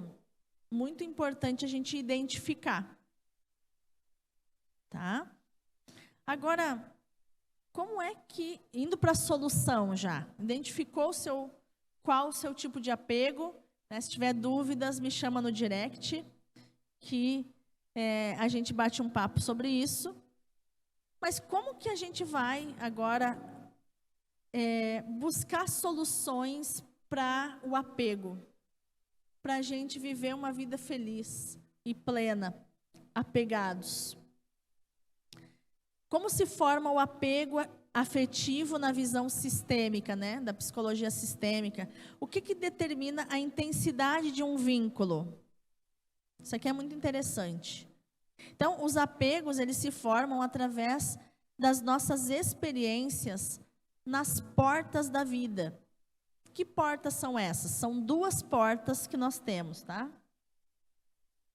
muito importante a gente identificar, tá? Agora, como é que, indo para a solução já, identificou qual o seu tipo de apego, né? Se tiver dúvidas, me chama no direct, que a gente bate um papo sobre isso. Mas como que a gente vai agora buscar soluções para o apego? Para a gente viver uma vida feliz e plena, apegados. Como se forma o apego afetivo na visão sistêmica, né, da psicologia sistêmica? O que determina a intensidade de um vínculo? Isso aqui é muito interessante. Então, os apegos, eles se formam através das nossas experiências nas portas da vida. Que portas são essas? São duas portas que nós temos, tá?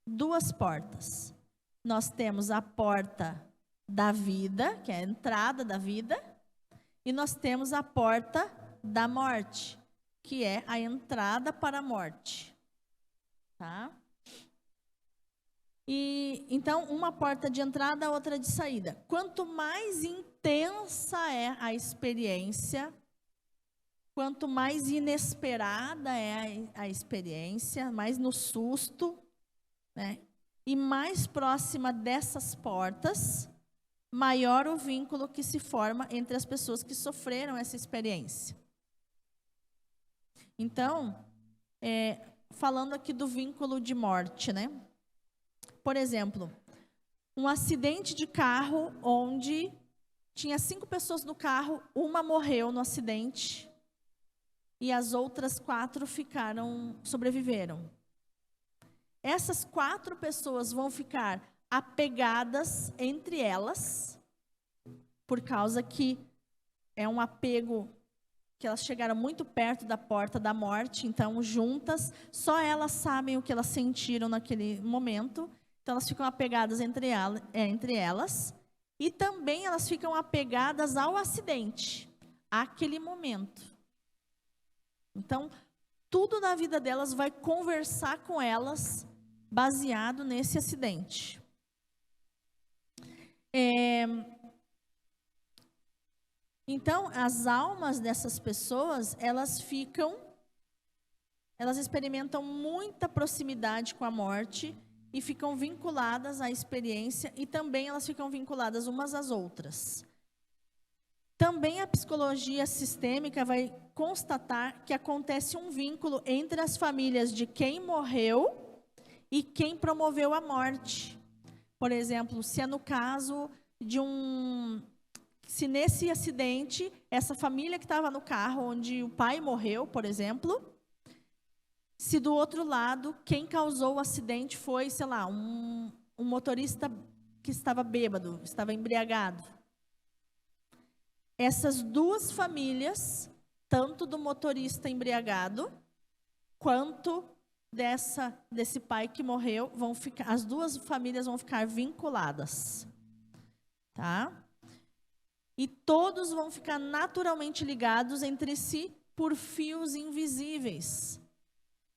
Duas portas. Nós temos a porta da vida, que é a entrada da vida, e nós temos a porta da morte, que é a entrada para a morte. Tá? E então, uma porta de entrada, outra de saída. Quanto mais intensa é a experiência, quanto mais inesperada é a experiência, mais no susto, né? E mais próxima dessas portas, maior o vínculo que se forma entre as pessoas que sofreram essa experiência. Então, falando aqui do vínculo de morte, né? Por exemplo, um acidente de carro onde tinha 5 pessoas no carro, uma morreu no acidente e as outras 4 sobreviveram. Essas 4 pessoas vão ficar apegadas entre elas, por causa que é um apego que elas chegaram muito perto da porta da morte, então juntas, só elas sabem o que elas sentiram naquele momento, então elas ficam apegadas entre elas, e também elas ficam apegadas ao acidente, àquele momento. Então, tudo na vida delas vai conversar com elas, baseado nesse acidente. Então, as almas dessas pessoas, elas experimentam muita proximidade com a morte e ficam vinculadas à experiência e também elas ficam vinculadas umas às outras. Também a psicologia sistêmica vai constatar que acontece um vínculo entre as famílias de quem morreu e quem promoveu a morte. Por exemplo, se é no caso de se nesse acidente, essa família que estava no carro onde o pai morreu, por exemplo, se do outro lado, quem causou o acidente foi, sei lá, um motorista que estava bêbado, estava embriagado. Essas duas famílias, tanto do motorista embriagado, quanto desse pai que morreu, as duas famílias vão ficar vinculadas. Tá? E todos vão ficar naturalmente ligados entre si por fios invisíveis.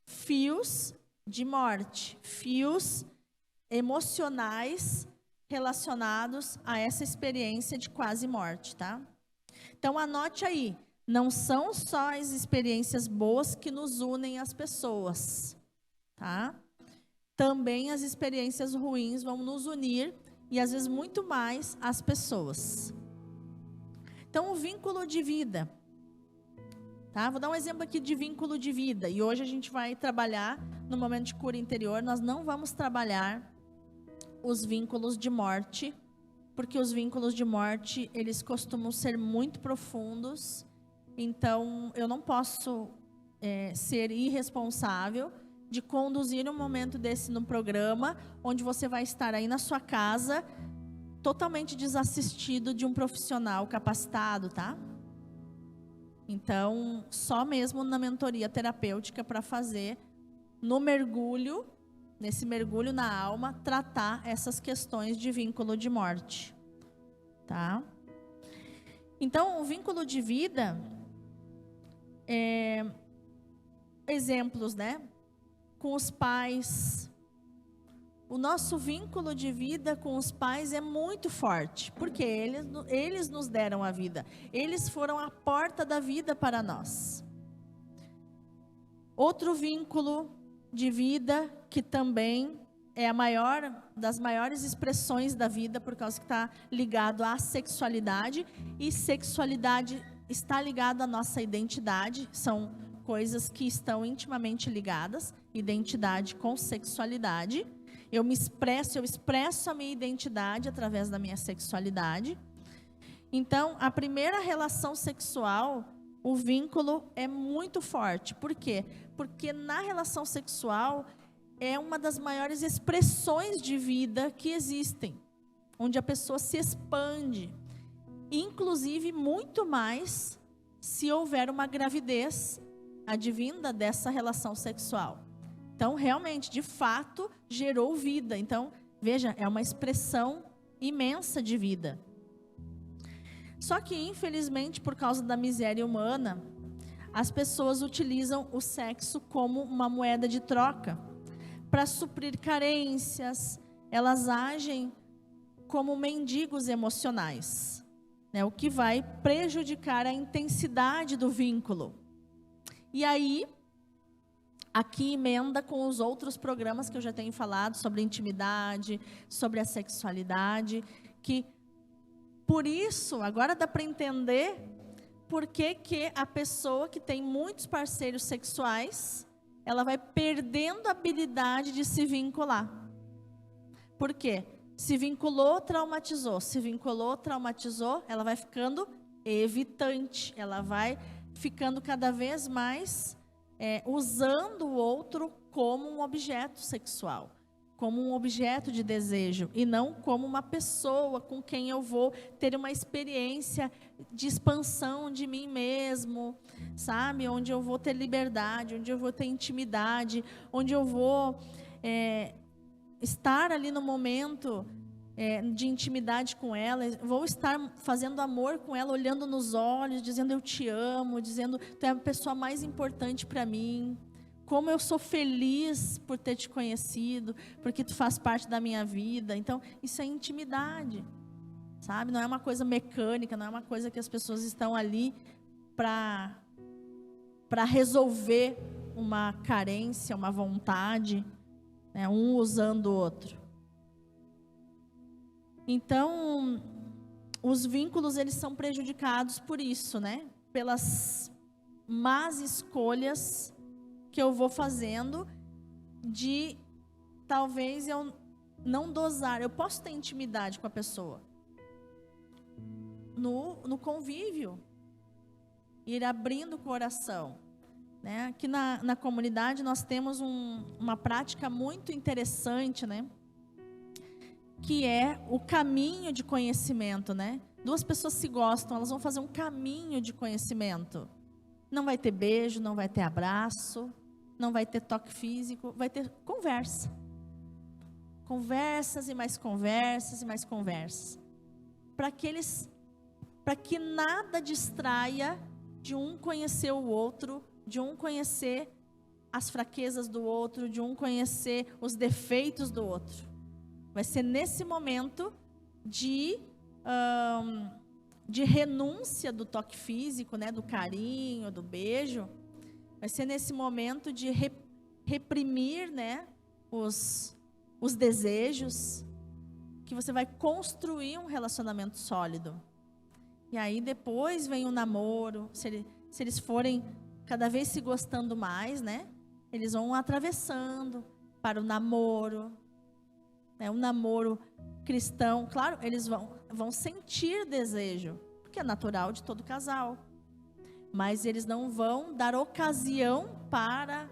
fios de morte, fios emocionais relacionados a essa experiência de quase morte, tá? Então anote aí, não são só as experiências boas que nos unem às pessoas, tá? Também as experiências ruins vão nos unir e às vezes muito mais as pessoas. Então o vínculo de vida, tá? Vou dar um exemplo aqui de vínculo de vida e hoje a gente vai trabalhar no momento de cura interior, nós não vamos trabalhar os vínculos de morte, porque os vínculos de morte, eles costumam ser muito profundos, então eu não posso ser irresponsável de conduzir um momento desse no programa, onde você vai estar aí na sua casa, totalmente desassistido de um profissional capacitado, tá? Então, só mesmo na mentoria terapêutica para fazer, nesse mergulho na alma, tratar essas questões de vínculo de morte, tá? Então, o vínculo de vida, exemplos, né? Com os pais. O nosso vínculo de vida com os pais é muito forte, porque eles nos deram a vida. Eles foram a porta da vida para nós. Outro vínculo de vida que também é das maiores expressões da vida, por causa que está ligado à sexualidade, e sexualidade está ligado à nossa identidade, são coisas que estão intimamente ligadas, identidade com sexualidade. Eu expresso a minha identidade através da minha sexualidade. Então, a primeira relação sexual, o vínculo é muito forte. Por quê? Porque na relação sexual é uma das maiores expressões de vida que existem, onde a pessoa se expande, inclusive muito mais se houver uma gravidez advinda dessa relação sexual. Então, realmente, de fato, gerou vida. Então, veja, é uma expressão imensa de vida. Só que, infelizmente, por causa da miséria humana, as pessoas utilizam o sexo como uma moeda de troca para suprir carências. Elas agem como mendigos emocionais, né? O que vai prejudicar a intensidade do vínculo. E aí, aqui emenda com os outros programas que eu já tenho falado sobre intimidade, sobre a sexualidade, que por isso, agora dá para entender por que a pessoa que tem muitos parceiros sexuais, ela vai perdendo a habilidade de se vincular. Por quê? Se vinculou, traumatizou. Se vinculou, traumatizou, ela vai ficando evitante, ela vai ficando cada vez mais usando o outro como um objeto sexual, como um objeto de desejo, e não como uma pessoa com quem eu vou ter uma experiência de expansão de mim mesmo, sabe? Onde eu vou ter liberdade, onde eu vou ter intimidade, onde eu vou estar ali no momento de intimidade com ela, vou estar fazendo amor com ela, olhando nos olhos, dizendo eu te amo, dizendo tu é a pessoa mais importante para mim, como eu sou feliz por ter te conhecido, porque tu faz parte da minha vida. Então, isso é intimidade, sabe? Não é uma coisa mecânica, não é uma coisa que as pessoas estão ali para resolver uma carência, uma vontade, né? Um usando o outro. Então, os vínculos, eles são prejudicados por isso, né? Pelas más escolhas que eu vou fazendo de, talvez, eu não dosar. Eu posso ter intimidade com a pessoa no convívio, ir abrindo o coração, né? Aqui na comunidade nós temos uma prática muito interessante, né? Que é o caminho de conhecimento, né? Duas pessoas se gostam, elas vão fazer um caminho de conhecimento. Não vai ter beijo, não vai ter abraço, não vai ter toque físico, vai ter conversa. Conversas e mais conversas e mais conversas. Para que nada distraia de um conhecer o outro, de um conhecer as fraquezas do outro, de um conhecer os defeitos do outro. Vai ser nesse momento de renúncia do toque físico, né, do carinho, do beijo. Vai ser nesse momento de reprimir, né, os desejos, que você vai construir um relacionamento sólido. E aí depois vem o namoro. Se eles forem cada vez se gostando mais, né, eles vão atravessando para o namoro, né, um namoro cristão. Claro, eles vão sentir desejo, porque é natural de todo casal, mas eles não vão dar ocasião para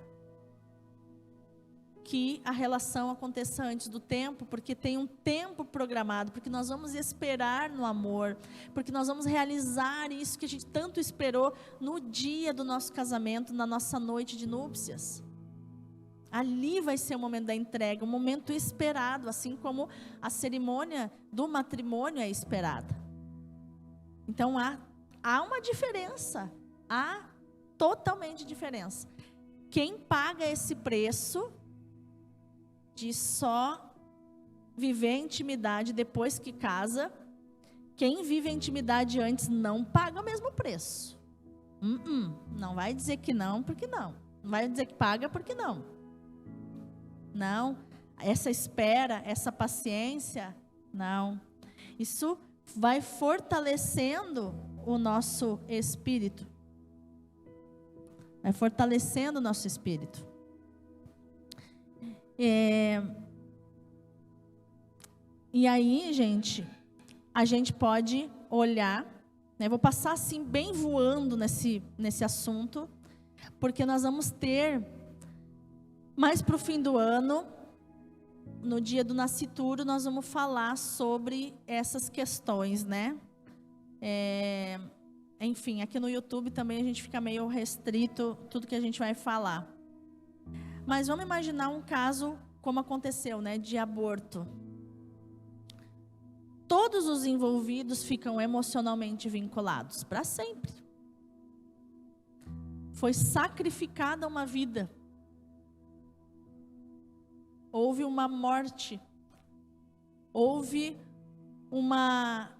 que a relação aconteça antes do tempo, porque tem um tempo programado, porque nós vamos esperar no amor, porque nós vamos realizar isso que a gente tanto esperou no dia do nosso casamento, na nossa noite de núpcias. Ali vai ser o momento da entrega, um momento esperado, assim como a cerimônia do matrimônio é esperada. Então há uma diferença, há totalmente diferença. Quem paga esse preço de só viver a intimidade depois que casa, quem vive a intimidade antes não paga o mesmo preço. Não vai dizer que não, porque não. Não vai dizer que paga, porque não. Não, essa espera, essa paciência, não. Isso vai fortalecendo o nosso espírito. Vai fortalecendo o nosso espírito. E aí, gente, a gente pode olhar, né? Vou passar assim bem voando nesse assunto, porque nós vamos ter mais para o fim do ano, no dia do nascituro, nós vamos falar sobre essas questões, né? Enfim, aqui no YouTube também a gente fica meio restrito tudo que a gente vai falar. Mas vamos imaginar um caso como aconteceu, né, de aborto. Todos os envolvidos ficam emocionalmente vinculados para sempre. Foi sacrificada uma vida. Houve uma morte. Houve uma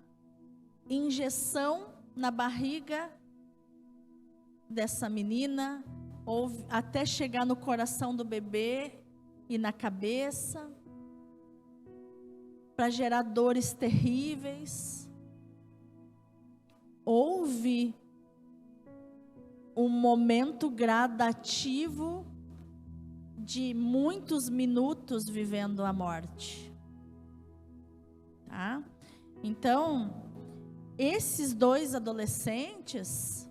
injeção na barriga dessa menina, até chegar no coração do bebê e na cabeça, para gerar dores terríveis. Houve um momento gradativo de muitos minutos vivendo a morte. Tá? Então, esses dois adolescentes,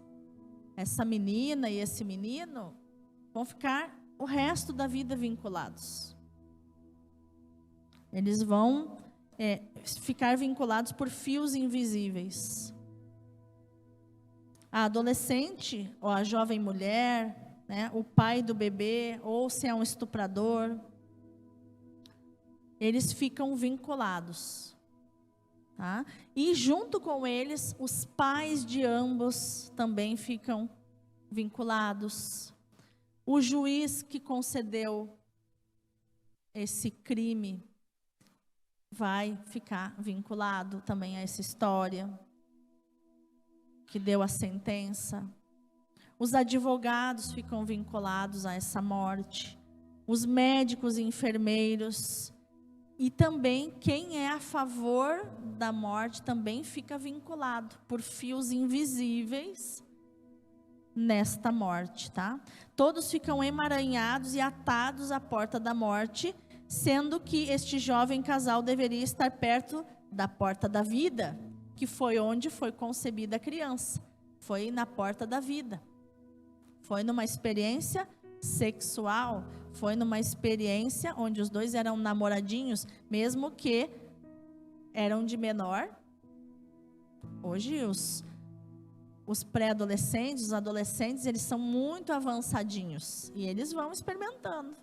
essa menina e esse menino, vão ficar o resto da vida vinculados. Eles vão ficar vinculados por fios invisíveis. A adolescente, ou a jovem mulher, né, o pai do bebê, ou se é um estuprador, eles ficam vinculados. Tá? E junto com eles, os pais de ambos também ficam vinculados. O juiz que concedeu esse crime vai ficar vinculado também a essa história, que deu a sentença. Os advogados ficam vinculados a essa morte. Os médicos e enfermeiros. E também quem é a favor da morte também fica vinculado por fios invisíveis nesta morte, tá? Todos ficam emaranhados e atados à porta da morte, sendo que este jovem casal deveria estar perto da porta da vida, que foi onde foi concebida a criança. Foi na porta da vida. Foi numa experiência sexual, foi numa experiência onde os dois eram namoradinhos, mesmo que eram de menor. Hoje os pré-adolescentes, os adolescentes, eles são muito avançadinhos e eles vão experimentando.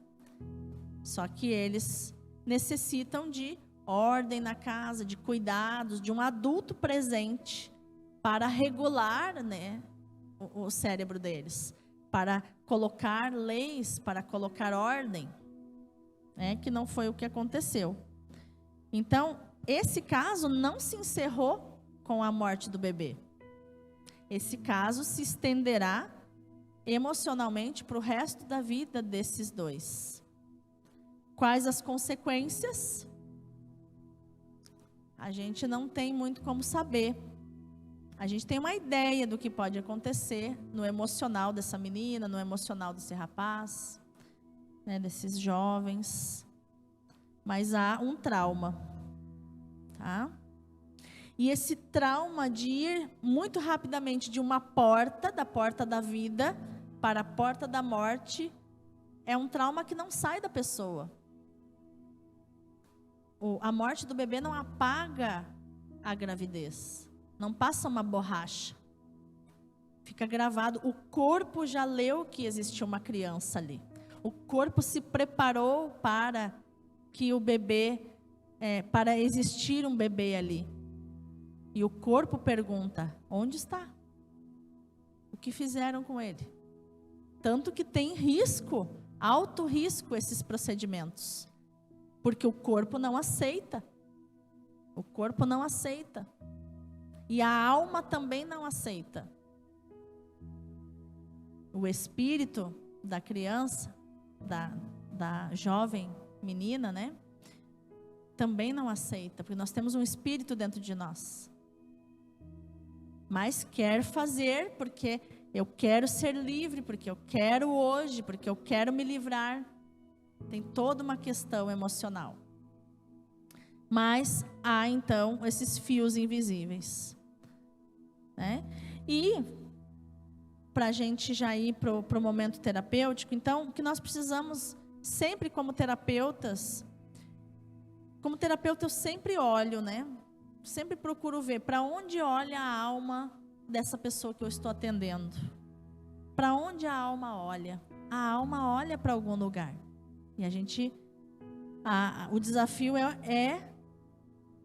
Só que eles necessitam de ordem na casa, de cuidados, de um adulto presente para regular, né, o cérebro deles. para colocar leis, para colocar ordem, que não foi o que aconteceu. Então, esse caso não se encerrou com a morte do bebê. Esse caso se estenderá emocionalmente para o resto da vida desses dois. Quais as consequências? A gente não tem muito como saber. A gente tem uma ideia do que pode acontecer no emocional dessa menina, no emocional desse rapaz, desses jovens. Mas há um trauma, tá? E esse trauma de ir muito rapidamente de uma porta, da porta da vida, para a porta da morte, é um trauma que não sai da pessoa. A morte do bebê não apaga a gravidez. Não passa uma borracha. Fica gravado. O corpo já leu que existia uma criança ali. O corpo se preparou para que o bebê, para existir um bebê ali. E o corpo pergunta: onde está? O que fizeram com ele? Tanto que tem risco, alto risco esses procedimentos. Porque o corpo não aceita. O corpo não aceita. E a alma também não aceita. O espírito da criança, da jovem menina, também não aceita, porque nós temos um espírito dentro de nós. Mas quer fazer, porque eu quero ser livre, porque eu quero hoje, porque eu quero me livrar. Tem toda uma questão emocional. Mas há então esses fios invisíveis. E para a gente já ir para o momento terapêutico, então, o que nós precisamos sempre como terapeutas, como terapeuta eu sempre olho, sempre procuro ver para onde olha a alma dessa pessoa que eu estou atendendo. Para onde a alma olha? A alma olha para algum lugar. E o desafio é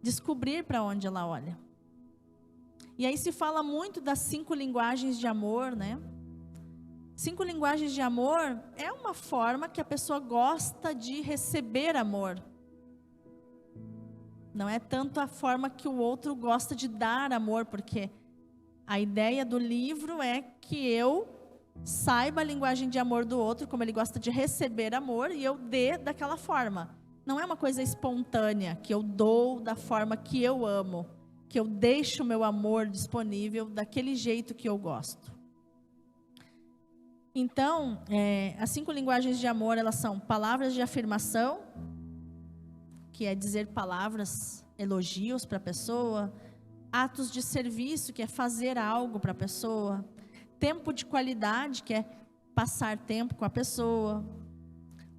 descobrir para onde ela olha. E aí se fala muito das 5 linguagens de amor, 5 linguagens de amor é uma forma que a pessoa gosta de receber amor. Não é tanto a forma que o outro gosta de dar amor, porque a ideia do livro é que eu saiba a linguagem de amor do outro, como ele gosta de receber amor, e eu dê daquela forma. Não é uma coisa espontânea, que eu dou da forma que eu amo, que eu deixo o meu amor disponível daquele jeito que eu gosto. Então, as 5 linguagens de amor, elas são palavras de afirmação, que é dizer palavras, elogios para a pessoa, atos de serviço, que é fazer algo para a pessoa, tempo de qualidade, que é passar tempo com a pessoa,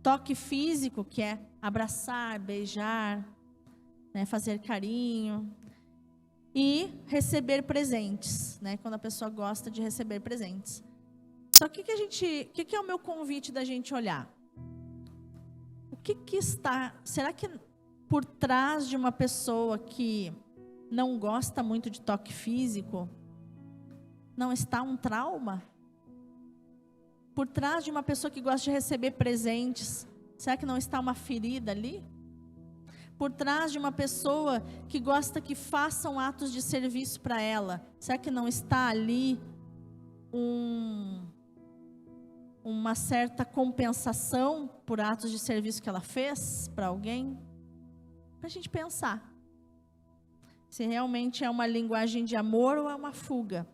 toque físico, que é abraçar, beijar, fazer carinho, e receber presentes, quando a pessoa gosta de receber presentes. Só que o que é o meu convite da gente olhar? O que está, será que por trás de uma pessoa que não gosta muito de toque físico, não está um trauma? Por trás de uma pessoa que gosta de receber presentes, será que não está uma ferida ali? Por trás de uma pessoa que gosta que façam atos de serviço para ela, será que não está ali uma certa compensação por atos de serviço que ela fez para alguém? Para a gente pensar se realmente é uma linguagem de amor ou é uma fuga.